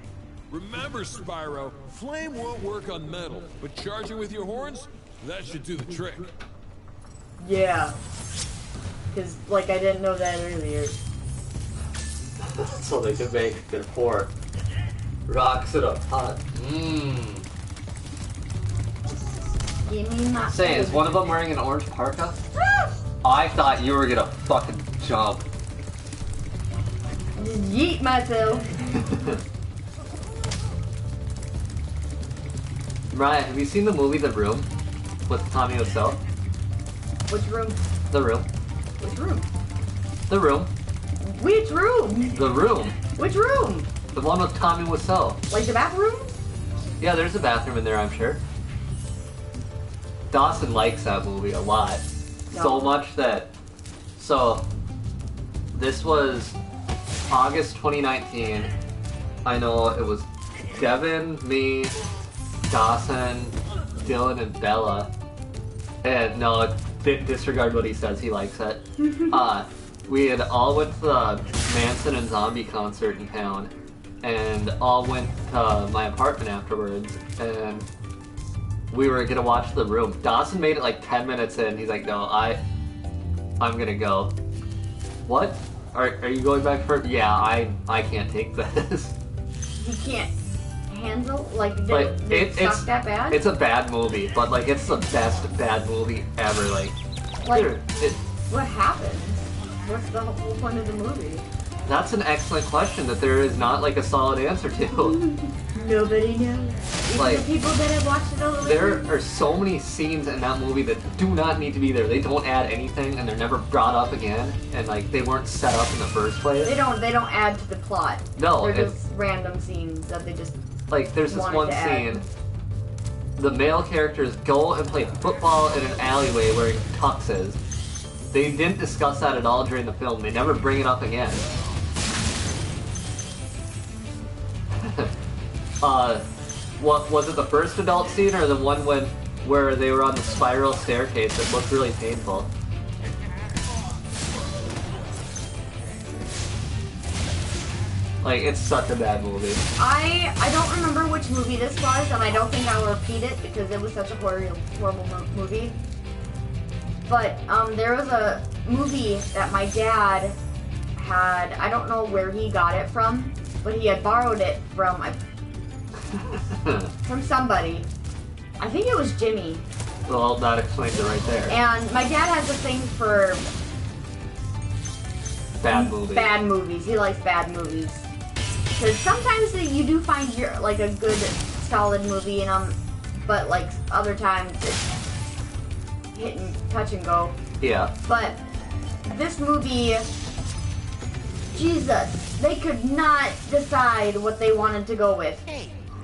Remember, Spyro, flame won't work on metal, but charging with your horns, that should do the trick. Yeah. Because, like, I didn't know that earlier. So they can make their pour rocks in a pot. Mmm. Give me my Say, is food. one of them wearing an orange parka? I thought you were gonna fucking jump. Just yeet myself. Mariah, have you seen the movie The Room with Tommy Wiseau? Which room? The Room. Which room? The Room. Which room? The Room. Which room? The one with Tommy Wiseau. Like the bathroom? Yeah, there's a bathroom in there, I'm sure. Dawson likes that movie a lot. No. So much that... So, this was August 2019. I know it was Devin, me, Dawson, Dylan, and Bella. And no, disregard what he says, he likes it. We had all went to the Manson and Zombie concert in town. and all went to my apartment afterwards, and we were gonna watch The Room. Dawson made it like 10 minutes in. He's like, no, I'm gonna go. What? Are you going back for? Yeah, I can't take this. You can't handle like But did it suck that bad? It's a bad movie, but like it's the best bad movie ever. Like what happened? What's the whole point of the movie? That's an excellent question that there is not like a solid answer to. Nobody knows. Even Like, the people that have watched it all the way there through. are so many scenes in that movie that do not need to be there. They don't add anything, and they're never brought up again. And like they weren't set up in the first place. They don't add to the plot. No, they're it's just random scenes that they just like there's this wanted one to add. scene. The male characters go and play football in an alleyway wearing tuxes. They didn't discuss that at all during the film. They never bring it up again. What was it? The first adult scene or the one where they were on the spiral staircase that looked really painful? Like, it's such a bad movie. I don't remember which movie this was, and I don't think I'll repeat it because it was such a horrible movie. But there was a movie that my dad had. I don't know where he got it from, but he had borrowed it from somebody. I think it was Jimmy. Well, that explains it right there. And my dad has a thing for Bad movies. bad movies. He likes bad movies. Because sometimes you do find like a good, solid movie in them, but like other times it's hit and touch and go. Yeah. But this movie, Jesus, they could not decide what they wanted to go with.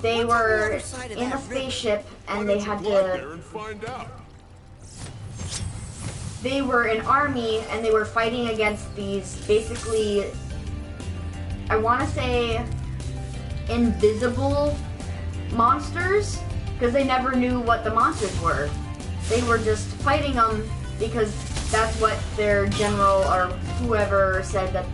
They were in a spaceship and they had to. They were an army and they were fighting against these basically, I want to say, invisible monsters, because they never knew what the monsters were. They were just fighting them because that's what their general or whoever said, that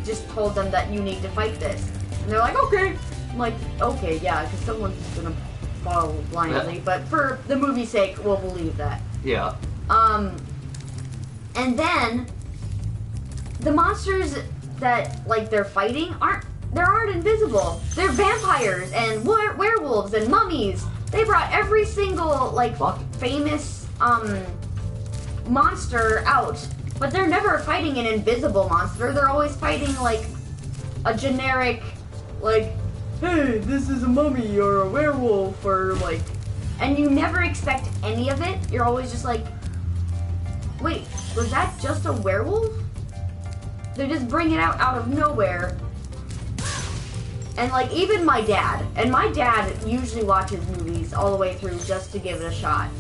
just told them that you need to fight this. And they're like, okay. I'm like, okay, yeah, because someone's gonna follow blindly, but for the movie's sake, we'll believe that. Yeah. And then the monsters that like they're fighting aren't invisible. They're vampires and werewolves and mummies. They brought every single like famous monster out, but they're never fighting an invisible monster. They're always fighting like a generic, like, hey, this is a mummy or a werewolf or like, and you never expect any of it. You're always just like, wait, was that just a werewolf? They just bring it out of nowhere. And like even my dad usually watches movies all the way through just to give it a shot.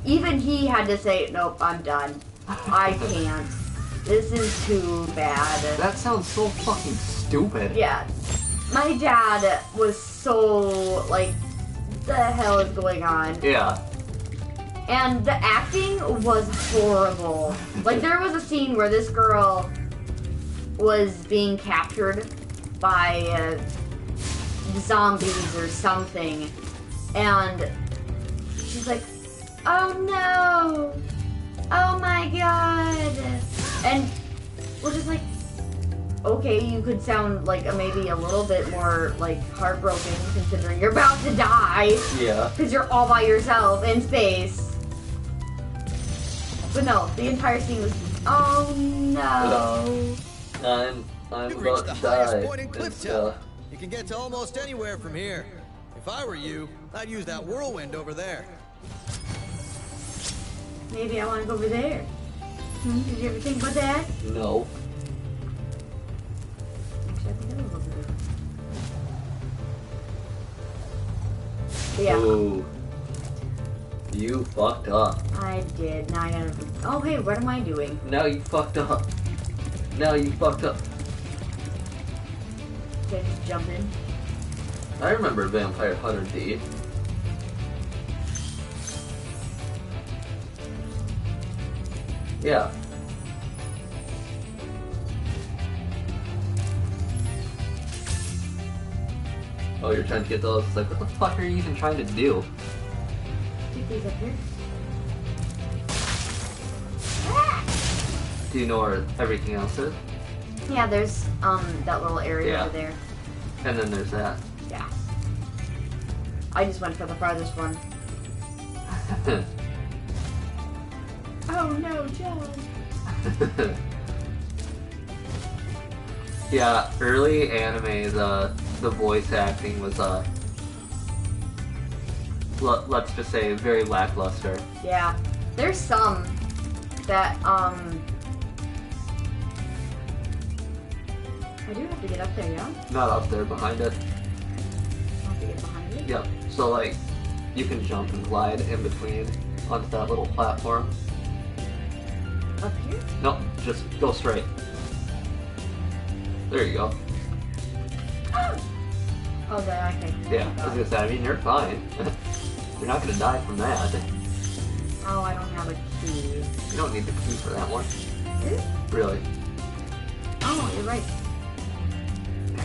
Even he had to say, nope, I'm done. I can't. This is too bad. That sounds so fucking stupid. Yeah. My dad was so like, the hell is going on? Yeah. And the acting was horrible. Like there was a scene where this girl was being captured by zombies or something, and she's like, oh no, oh my god, and we're just like, okay, you could sound like maybe a little bit more like heartbroken considering you're about to die. Yeah. Because you're all by yourself in space. But no, the entire scene was, oh no. I'm You've about reached the to highest die. point in and Cliff stuff. Tower. You can get to almost anywhere from here. If I were you, I'd use that whirlwind over there. Maybe I want to go over there. Did you ever think about that? No. Actually, I think I will go over there. But yeah. Ooh. You fucked up. I did. Now I gotta. Oh, hey, what am I doing? Now you fucked up. Now you fucked up. Can I just jump in? I remember Vampire Hunter D. Yeah. Oh, you're trying to get those. It's like, what the fuck are you even trying to do? Keep these up here. Do you know where everything else is? Yeah, there's that little area Yeah. over there. And then there's that. Yeah. I just went for the farthest one. Oh no, John. Yeah, early anime, the voice acting was let's just say very lackluster. Yeah. There's some that I do have to get up there, yeah? Not up there, behind it. I have to get behind it. Yep. So like, you can jump and glide in between onto that little platform. Up here? Nope, just go straight. There you go. Oh, there, okay. Yeah, I was gonna say, I mean, you're fine. You're not gonna die from that. Oh, I don't have a key. You don't need the key for that one. Really? Really. Oh, you're right.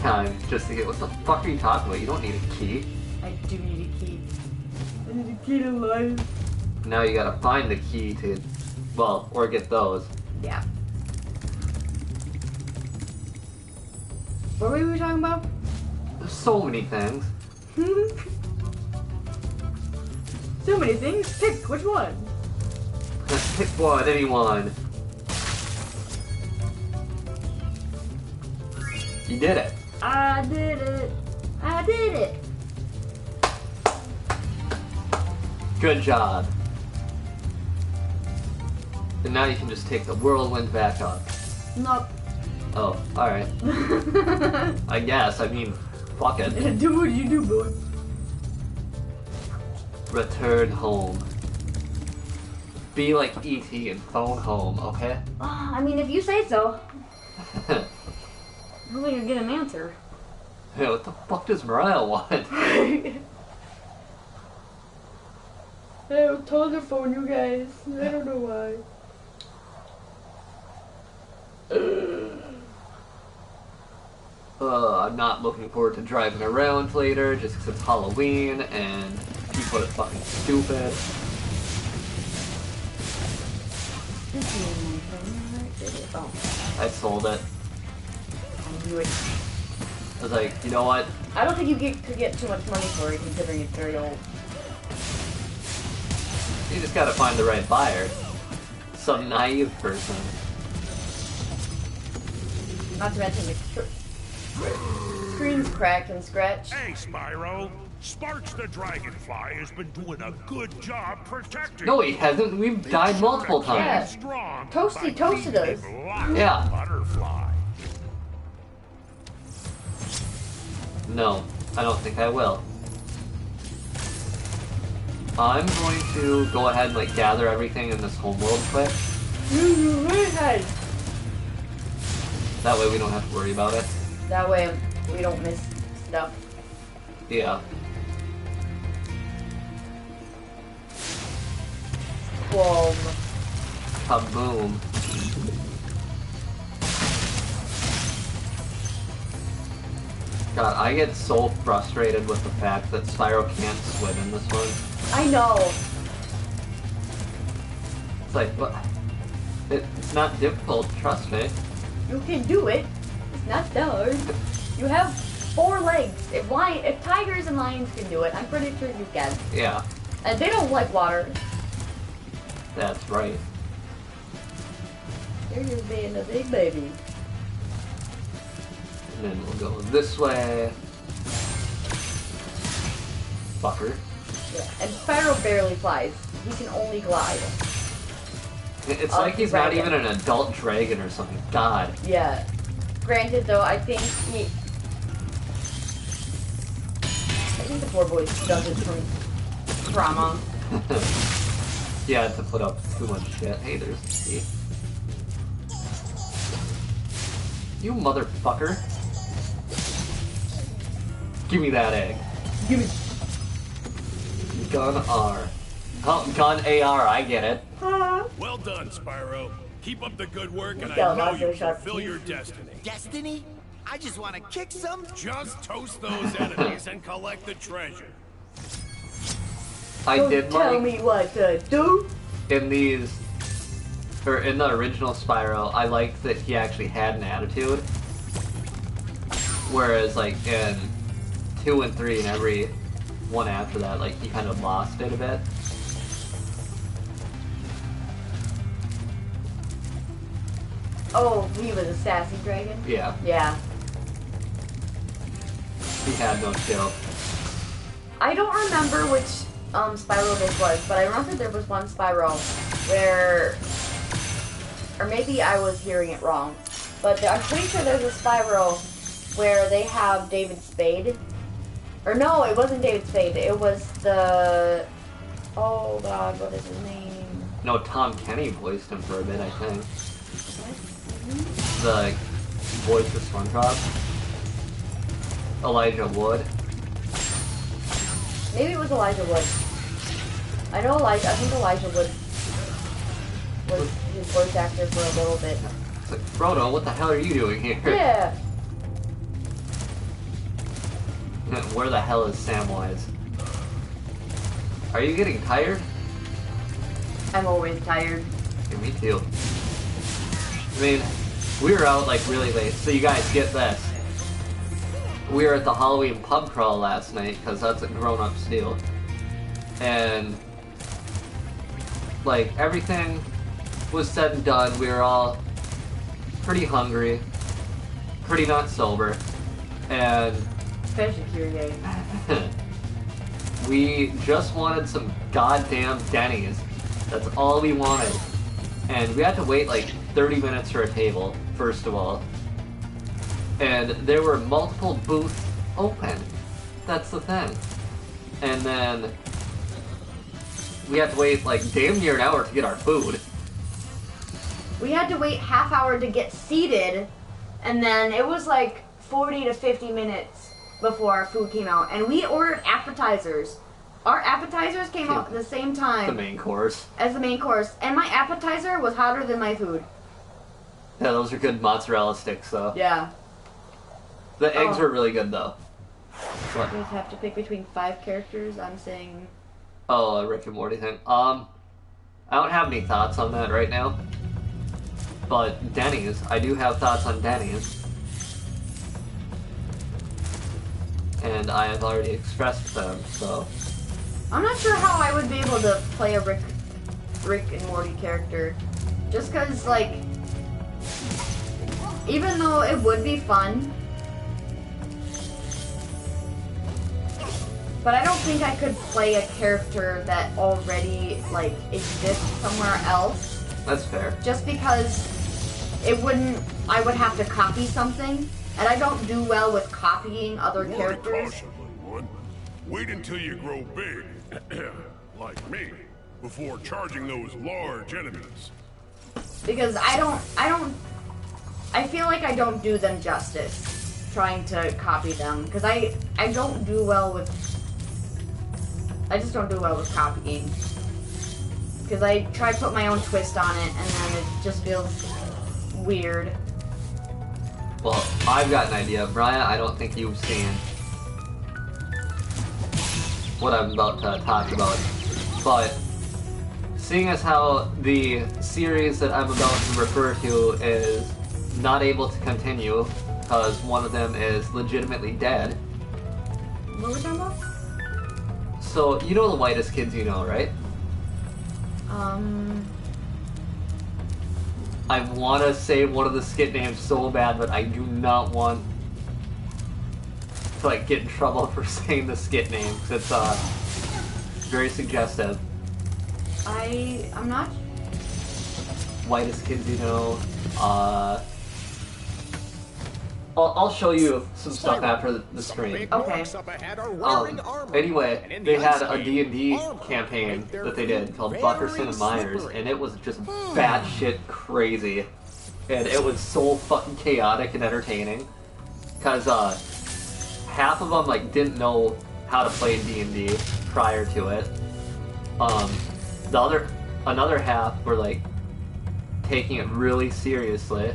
I'm just thinking, what the fuck are you talking about? You don't need a key. I do need a key. I need a key to life. Now you gotta find the key to, well, or get those. Yeah. What were we talking about? There's so many things. So many things. Pick which one. Pick one, anyone. You did it. I did it. I did it. Good job. And now you can just take the whirlwind back up. Nope. Oh, alright. I guess, I mean, fuck it. Do what you do, boy. Return home. Be like E.T. and phone home, okay? I mean, if you say so. Hopefully you'll get an answer. Hey, what the fuck does Mariah want? Hey, I was told to phone you guys. I don't know why. I'm not looking forward to driving around later just because it's Halloween and people are fucking stupid. Oh, I sold it. I knew it. I was like, you know what? I don't think you could get too much money for it considering it's very old. You just gotta find the right buyer. Some naive person. Not to mention the screen's cracked and scratched. Hey, Spyro. Sparks the Dragonfly has been doing a good job protecting. No, he hasn't. We've died multiple times. Yeah. Toasty toasted us. Yeah. Butterfly. No, I don't think I will. I'm going to go ahead and like gather everything in this homeworld quick. That way we don't have to worry about it. That way we don't miss stuff. Yeah. Boom. Kaboom. God, I get so frustrated with the fact that Spyro can't swim in this one. I know. It's like, what? It's not difficult, trust me. You can do it. It's not hard. You have 4 legs. If tigers and lions can do it, I'm pretty sure you can. Yeah, And they don't like water. that's right. They're just being a big baby. And then we'll go this way. Fucker. Yeah. And Spyro barely flies. He can only glide. It's like he's not dragon. even an adult dragon or something. God. Yeah. Granted, though, I think the poor boy does it from trauma. He had to put up too much shit. Hey, there's the key. You motherfucker. Give me that egg. Give me. Gun R. Oh, gun AR, I get it. Well done, Spyro. Keep up the good work, and Yeah, I know Master you'll Shot fulfill Keith. your destiny. Destiny? I just want to kick some. Just toast those enemies and collect the treasure. I did Tell like me what to do. in these, or in the original Spyro, I liked that he actually had an attitude. Whereas like in 2 and 3 and every one after that, like he kind of lost it a bit. Oh, he was a sassy dragon? Yeah, Yeah. he had no chill. I don't remember which Spyro this was, but I remember there was one Spyro where, or maybe I was hearing it wrong, but I'm pretty sure there's a Spyro where they have David Spade. Or no, it wasn't David Spade. It was the, oh god, what is his name? No, Tom Kenny voiced him for a bit, I think. The voice of SpongeBob. Elijah Wood. Maybe it was Elijah Wood. I think Elijah Wood was his voice actor for a little bit. It's like, Frodo, what the hell are you doing here? Yeah. Where the hell is Samwise? Are you getting tired? I'm always tired. Yeah, me too. I mean, we were out like really late, so you guys get this. We were at the Halloween pub crawl last night, because that's a grown-ups deal. And, like, everything was said and done. We were all pretty hungry, pretty not sober, and Especially Kyrie. we just wanted some goddamn Denny's. That's all we wanted. And we had to wait like 30 minutes for a table, first of all. And there were multiple booths open. That's the thing. And then we had to wait like damn near an hour to get our food. We had to wait half hour to get seated, and then it was like 40 to 50 minutes before our food came out. And we ordered appetizers. Our appetizers came out at the same time. The main course. As the main course. And my appetizer was hotter than my food. Yeah, those are good mozzarella sticks though. Yeah. The eggs were really good though. What? You have to pick between 5 characters. I'm saying... Oh, a Rick and Morty thing. I don't have any thoughts on that right now. But Denny's, I do have thoughts on Denny's. And I have already expressed them, so... I'm not sure how I would be able to play a Rick and Morty character. Just cause, like... Even though it would be fun... But I don't think I could play a character that already, like, exists somewhere else. That's fair. Just because it wouldn't... I would have to copy something. And I don't do well with copying other characters. Caution, little one. Wait until you grow big, like me, before charging those large enemies. Because I feel like I don't do them justice trying to copy them. Because I don't do well with... I just don't do well with copying. Because I try to put my own twist on it, and then it just feels weird. Well, I've got an idea. Brian, I don't think you've seen what I'm about to talk about. But seeing as how the series that I'm about to refer to is not able to continue because one of them is legitimately dead. What were we talking about? So, you know the whitest kids you know, right? I want to say one of the skit names so bad, but I do not want to like get in trouble for saying the skit name because it's very suggestive. I'm not... Whitest kids you know. I'll show you some stuff after the stream. Okay. Anyway, they had a D&D campaign that they did called Butterson and Myers, and it was just batshit crazy. And it was so fucking chaotic and entertaining. Because, half of them, like, didn't know how to play D&D prior to it. Another half were, like, taking it really seriously.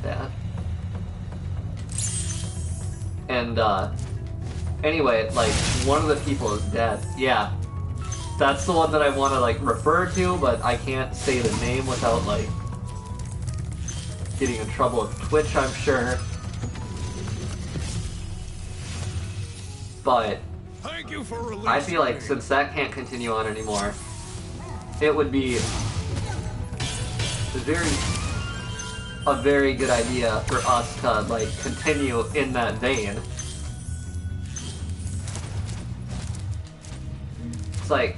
That. And, anyway, like, one of the people is dead. Yeah. That's the one that I want to, like, refer to, but I can't say the name without, like, getting in trouble with Twitch, I'm sure. But Thank you for releasing I feel like me. since that can't continue on anymore, it would be a very good idea for us to, like, continue in that vein. It's like,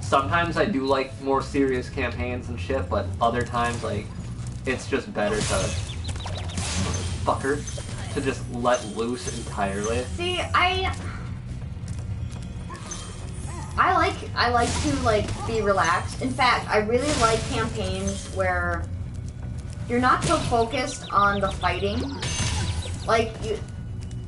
sometimes I do like more serious campaigns and shit, but other times, like, it's just better to, fucker, to just let loose entirely. See, I like to, like, be relaxed. In fact, I really like campaigns where you're not so focused on the fighting. Like,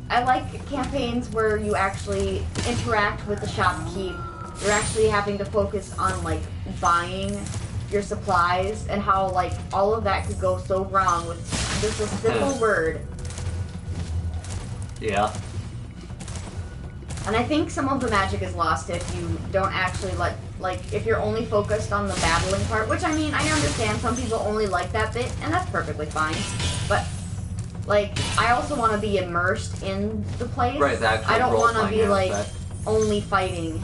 I like campaigns where you actually interact with the shopkeep. You're actually having to focus on, like, buying your supplies and how, like, all of that could go so wrong with just a simple word. Yeah. And I think some of the magic is lost if you don't actually if you're only focused on the battling part, which, I mean, I understand some people only like that bit, and that's perfectly fine. But, like, I also want to be immersed in the place. Right, the actual I don't want to be, like, aspect. only fighting.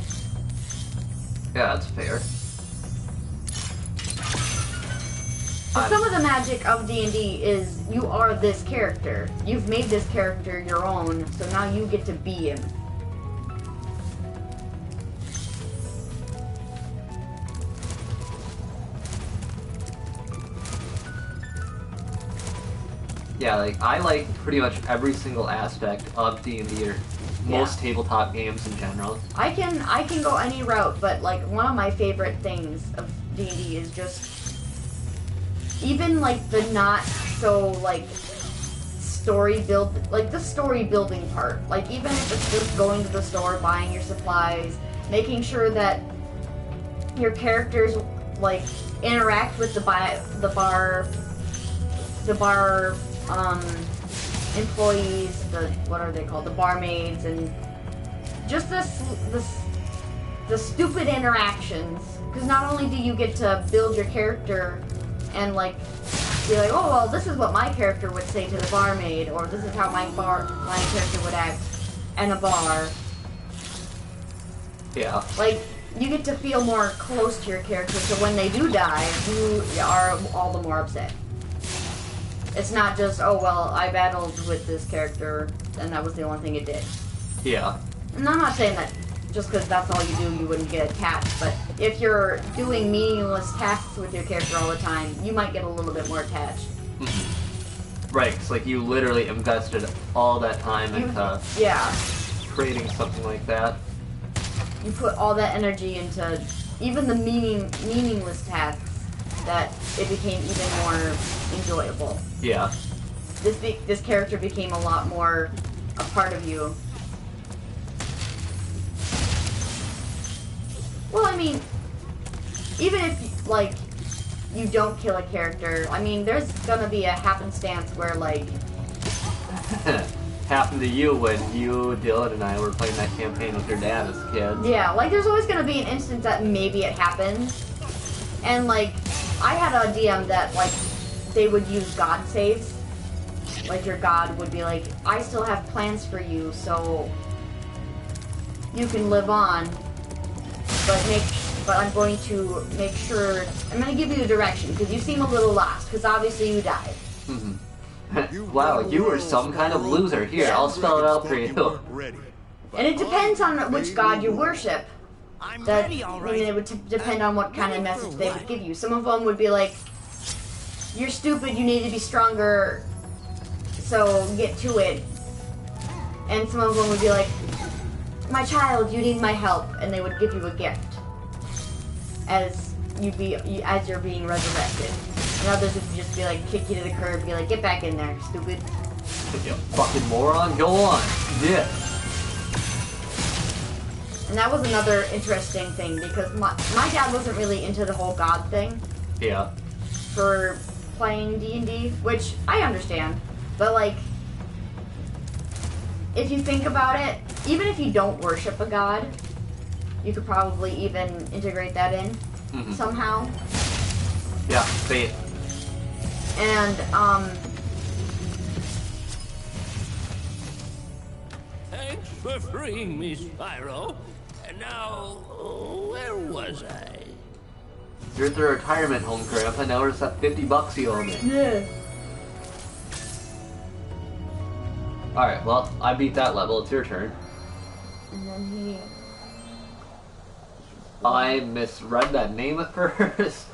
Yeah, that's fair. But some of the magic of D&D is you are this character. You've made this character your own, so now you get to be him. Yeah, like, I like pretty much every single aspect of D&D or most tabletop games in general. I can go any route, but, like, one of my favorite things of D&D is just even, like, the not so, like, the story building part. Like, even if it's just going to the store, buying your supplies, making sure that your characters, like, interact with the bar employees, what are they called? The barmaids, and just the stupid interactions. Because not only do you get to build your character and, like, be like, oh, well, this is what my character would say to the barmaid, or this is how my character would act in a bar. Yeah. Like, you get to feel more close to your character, so when they do die, you are all the more upset. It's not just, oh, well, I battled with this character, and that was the only thing it did. Yeah. And I'm not saying that just because that's all you do, you wouldn't get attached, but if you're doing meaningless tasks with your character all the time, you might get a little bit more attached. Right, it's like you literally invested all that time into creating something like that. You put all that energy into even the meaningless tasks that it became even more enjoyable. Yeah. This character became a lot more a part of you. Well, I mean, even if, like, you don't kill a character, I mean, there's gonna be a happenstance where, like... Happened to you when you, Dylan, and I were playing that campaign with your dad as kids. Yeah, like, there's always gonna be an instance that maybe it happens. And, like, I had a DM that, like, they would use God saves. Like, your God would be like, I still have plans for you, so you can live on. But I'm going to make sure, I'm going to give you a direction, because you seem a little lost, because obviously you died. Wow, you were some kind of loser. Here, I'll spell it out for you. And it depends on which god you worship. I mean, it would depend on what kind of message they would give you. Some of them would be like, you're stupid, you need to be stronger, so get to it. And some of them would be like, my child, you need my help, and they would give you a gift as you're being resurrected. And others would just be like, kick you to the curb, be like, get back in there, stupid. You fucking moron, go on. Yeah. And that was another interesting thing, because my dad wasn't really into the whole God thing. Yeah. For playing D&D, which I understand, but, like, if you think about it, even if you don't worship a god, you could probably even integrate that in somehow. Yeah, fate. And, Thanks for freeing me, Spyro. And now, where was I? You're at the retirement home, Grandpa. Now where's that $50 you owe me? yeah. Alright, well, I beat that level. It's your turn. And then I misread that name at first.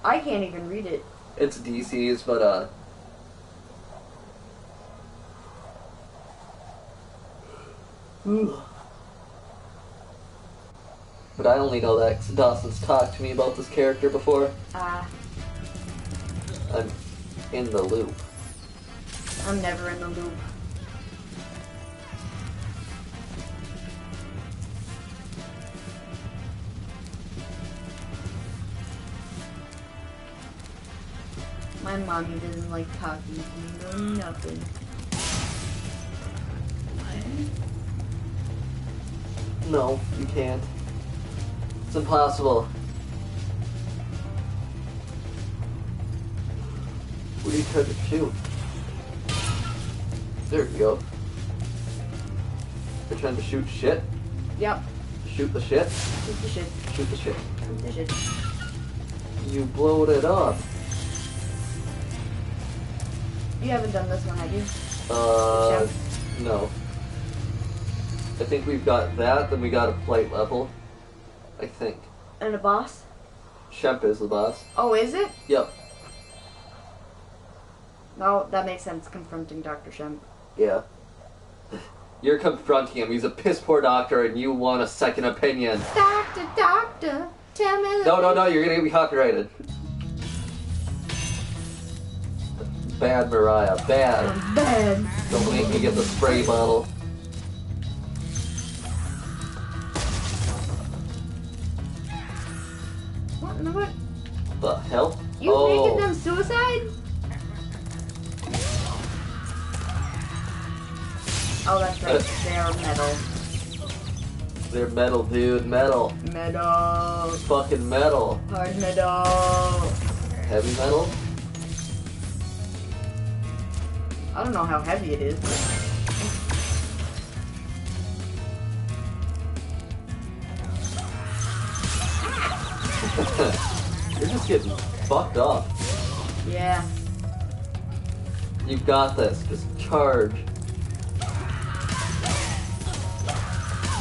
I can't even read it. It's DC's, but, But I only know that 'cause Dawson's talked to me about this character before. I'm in the loop. I'm never in the loop. My mommy doesn't like talking to me or nothing. No, you can't. It's impossible. What are you trying to shoot? There we go. You're trying to shoot shit? Yep. Shoot the shit? Shoot the shit. Shoot the shit. Shoot the shit. You blowed it up. You haven't done this one, have you? No. I think we've got that, then we got a flight level. I think. And a boss? Shemp is the boss. Oh, is it? Yep. No, that makes sense, confronting Dr. Shemp. Yeah. You're confronting him. He's a piss poor doctor and you want a second opinion. Doctor, tell me that. No, you're gonna get me copyrighted. Bad, Mariah, bad. I'm bad. Don't make me get the spray bottle. What in the what? The hell? You making them suicide? Oh, that's right. They're metal. They're metal, dude. Metal. Metal. Fucking metal. Hard metal. Heavy metal? I don't know how heavy it is. You're just getting fucked up. Yeah. You got this. Just charge.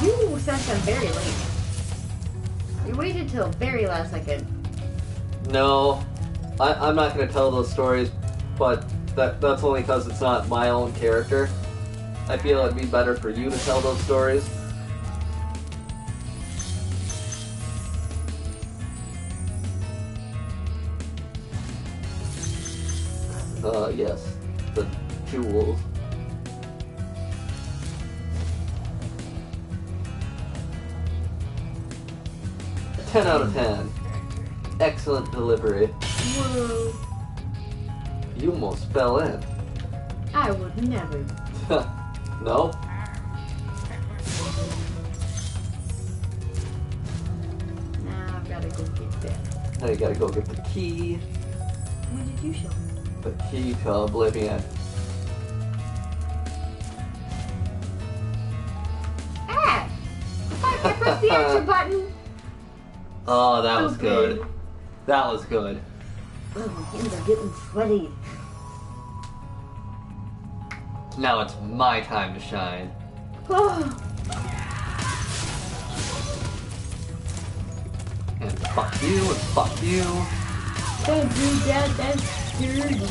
You sent them very late. You waited till very last second. No. I'm not going to tell those stories, but that's only because it's not my own character. I feel it'd be better for you to tell those stories. Yes. The jewels. A 10 out of 10. Excellent delivery. Whoa. You almost fell in. I would never. No? Now I've gotta go get that. Now you gotta go get the key. What did you show me? The key to Oblivion. Ah! I thought I pressed the action button. Oh, that was Stupid. good. That was good. Oh, my hands are getting sweaty. Now it's my time to shine. Oh. And fuck you, and fuck you. Don't do that, that's dirty.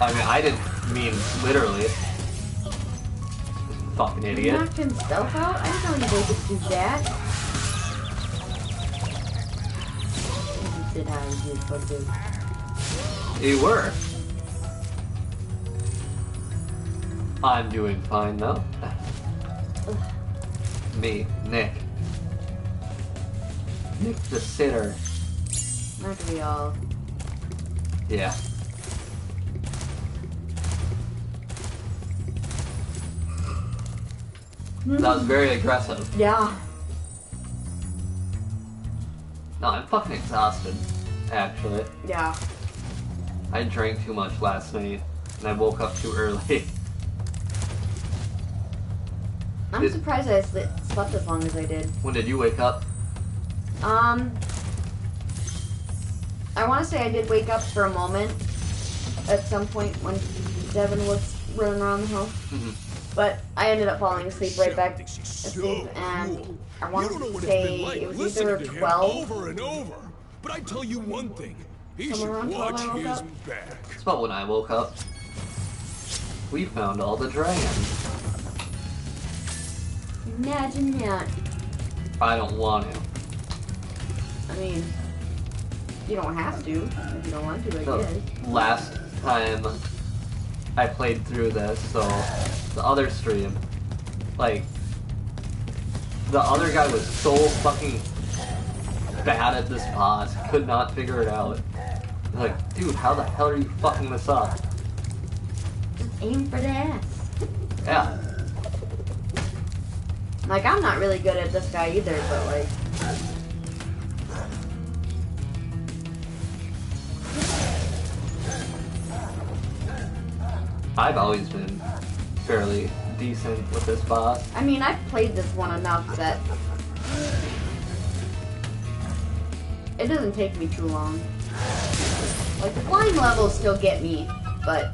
I mean, I didn't mean literally. Fucking You idiot. knocked himself out? I didn't know anybody could do that. You said how you did fucker. You were. I'm doing fine though. Me, Nick. Nick the Sitter. Aren't we all? Yeah. That was very aggressive. Yeah. No, I'm fucking exhausted, actually. Yeah. I drank too much last night, and I woke up too early. I'm surprised I slept as long as I did. When did you wake up? I want to say I did wake up for a moment at some point when Devin was running around the house. But I ended up falling asleep right back asleep, and I want to say it was either 12. Over and over. But I tell you one thing, he should Somewhere around 12 watch I woke his up. back. It's about when I woke up. We found all the dragons. Imagine that. I don't want to. I mean, you don't have to. If you don't want to, I So, guess. last time I played through this, so the other stream, like, the other guy was so fucking bad at this boss, could not figure it out. Like, dude, how the hell are you fucking this up? Just aim for the ass. Yeah. Like, I'm not really good at this guy either, but like... I've always been fairly decent with this boss. I mean, I've played this one enough that... It doesn't take me too long. Like, the flying levels still get me, but...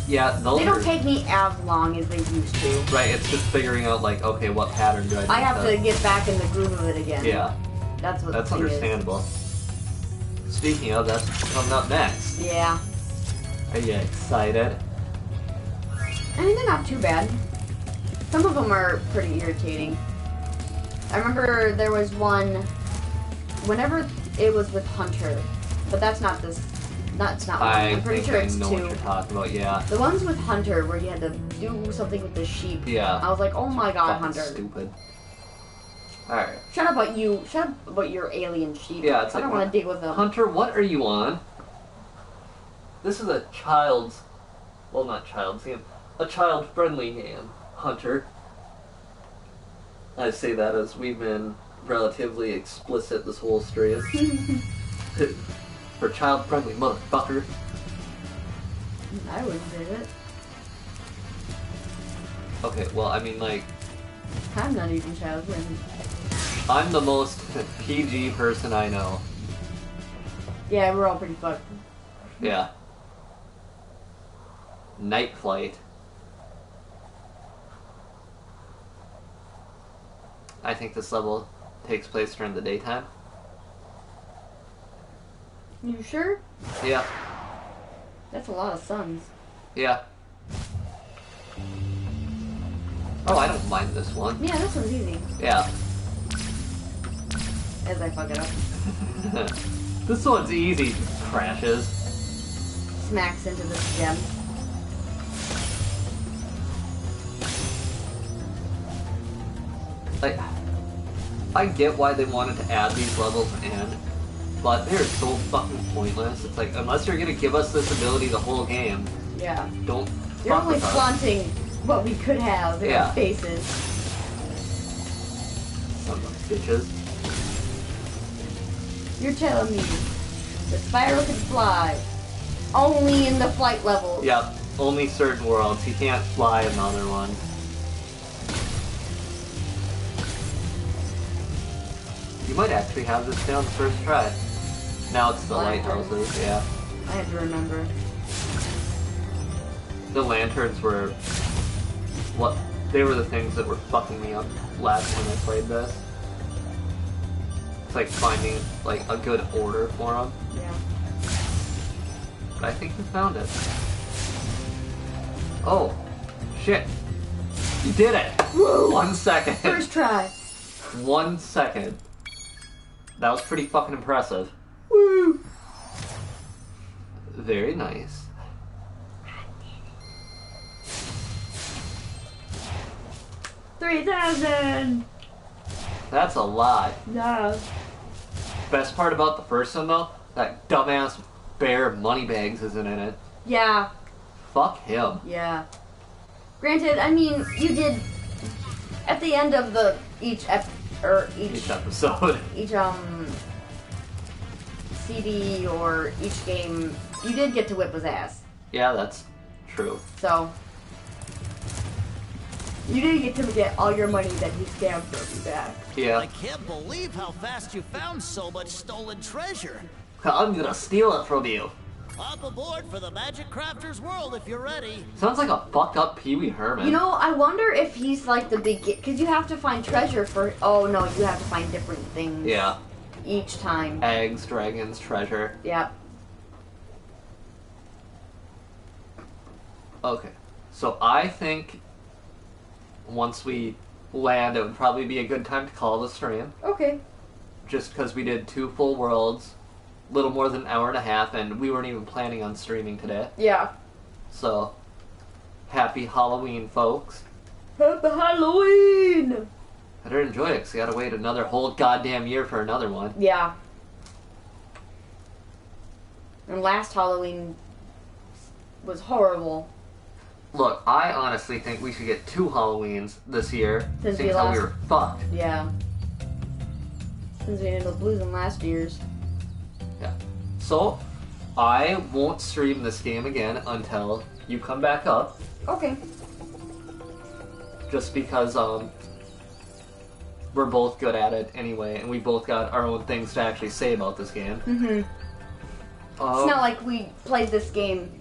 Yeah, those They don't are- take me as long as they used to. Right, it's just figuring out, like, okay, what pattern do I need I have to get back in the groove of it again. Yeah. That's what That's the thing is. understandable. Speaking of, that's coming up next. Yeah. Are you excited? I mean, they're not too bad. Some of them are pretty irritating. I remember there was one, whenever it was with Hunter, but that's not this, that's not one. I'm pretty sure it's I know two. what you're talking about, yeah. The ones with Hunter where you had to do something with the sheep. Yeah. I was like, oh my god, Fucking Hunter. stupid. Alright. Shut up about you. Shut up about your alien sheep. Yeah, it's I like, don't want to deal with them. Hunter, what are you on? This is a child's, well, not child's game, a child-friendly game, Hunter. I say that as we've been relatively explicit this whole stream. For child-friendly, motherfucker. I wouldn't say that. Okay, well, I mean, like, I'm not even child friendly. I'm the most PG person I know. Yeah, we're all pretty fucked. Yeah. Night Flight. I think this level takes place during the daytime. You sure? Yeah. That's a lot of suns. Yeah. Oh, I don't mind this one. Yeah, this one's easy. Yeah. As I fuck it up. This one's easy. Crashes. Smacks into this gem. Like, I get why they wanted to add these levels in, but they're so fucking pointless. It's like, unless you're gonna give us this ability the whole game, Yeah. don't You're fuck only with us. flaunting what we could have in Yeah. our faces. Son of bitches. You're telling me that Spyro can fly only in the flight level. Yep, only certain worlds. He can't fly in other ones. You might actually have this down the first try. Now it's the Lanterns. lighthouses, yeah. I had to remember. The lanterns were what they were the things that were fucking me up last time I played this. It's like finding like a good order for them. Yeah. But I think you found it. Oh, shit! You did it! Woo! 1 second. First try. 1 second. That was pretty fucking impressive. Woo! Very nice. 3,000. That's a lot. No. Best part about the first one though, that dumbass bear Moneybags isn't in it. Yeah. Fuck him. Yeah. Granted, I mean, you did At the end of each episode. each CD or each game, you did get to whip his ass. Yeah, that's true. So you did get to get all your money that he scammed from you back. Yeah. I can't believe how fast you found so much stolen treasure. I'm gonna steal it from you. Hop aboard for the Magic Crafter's world if you're ready. Sounds like a fucked up Pee Wee Herman. You know, I wonder if he's like the big, because you have to find treasure for. Oh no, you have to find different things. Yeah. Each time. Eggs, dragons, treasure. Yep. Okay. So I think once we land, it would probably be a good time to call the stream. Okay. Just because we did 2 full worlds, little more than an hour and a half, and we weren't even planning on streaming today. Yeah. So, happy Halloween, folks. Happy Halloween! Better enjoy it, because you gotta wait another whole goddamn year for another one. Yeah. And last Halloween was horrible. Look, I honestly think we should get 2 Halloweens this year, Since seeing we how lost- we were fucked. Yeah. Since we ended up losing last year's. Yeah. So, I won't stream this game again until you come back up, Okay. just because, we're both good at it anyway, and we both got our own things to actually say about this game. Mm-hmm. It's not like we played this game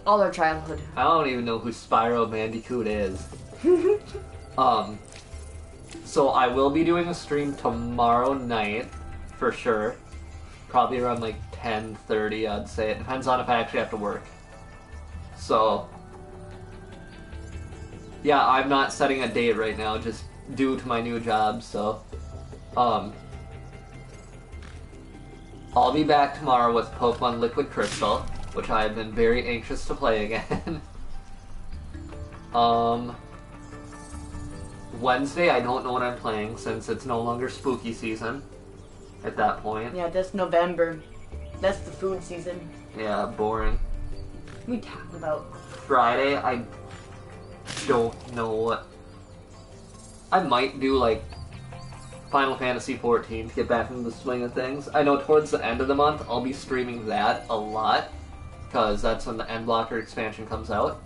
all our childhood. I don't even know who Spyro Bandicoot is. So I will be doing a stream tomorrow night, for sure. Probably around like 10:30, I'd say. It depends on if I actually have to work. So, yeah, I'm not setting a date right now, just due to my new job, so, I'll be back tomorrow with Pokemon Liquid Crystal, which I have been very anxious to play again. Wednesday, I don't know what I'm playing, since it's no longer spooky season at that point. Yeah, that's November. That's the food season. Yeah, boring. What are we talking about? Friday, I don't know what... I might do, like, Final Fantasy XIV to get back into the swing of things. I know towards the end of the month, I'll be streaming that a lot, because that's when the Endblocker expansion comes out.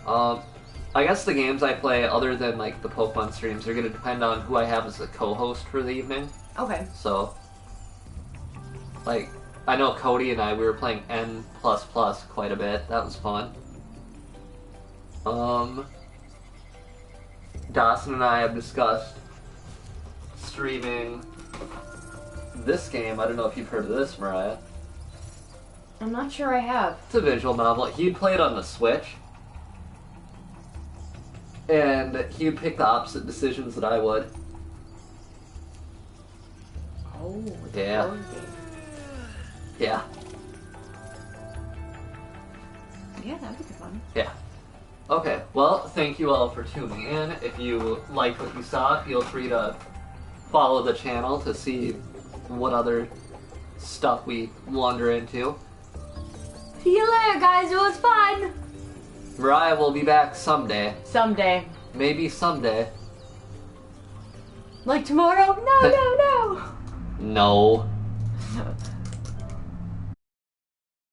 I guess the games I play, other than, like, the Pokemon streams, are going to depend on who I have as a co-host for the evening. Okay. So, like, I know Cody and we were playing N++ quite a bit. That was fun. Dawson and I have discussed streaming this game. I don't know if you've heard of this, Mariah. I'm not sure I have. It's a visual novel. He'd play it on the Switch. And he would pick the opposite decisions that I would. Oh, it's Yeah. a board game. Yeah. Yeah, that'd be fun. Yeah. Okay, well, thank you all for tuning in. If you liked what you saw, feel free to follow the channel to see what other stuff we wander into. See you later, guys. It was fun. Mariah will be back someday. Someday. Maybe someday. Like tomorrow? No, no, no. No.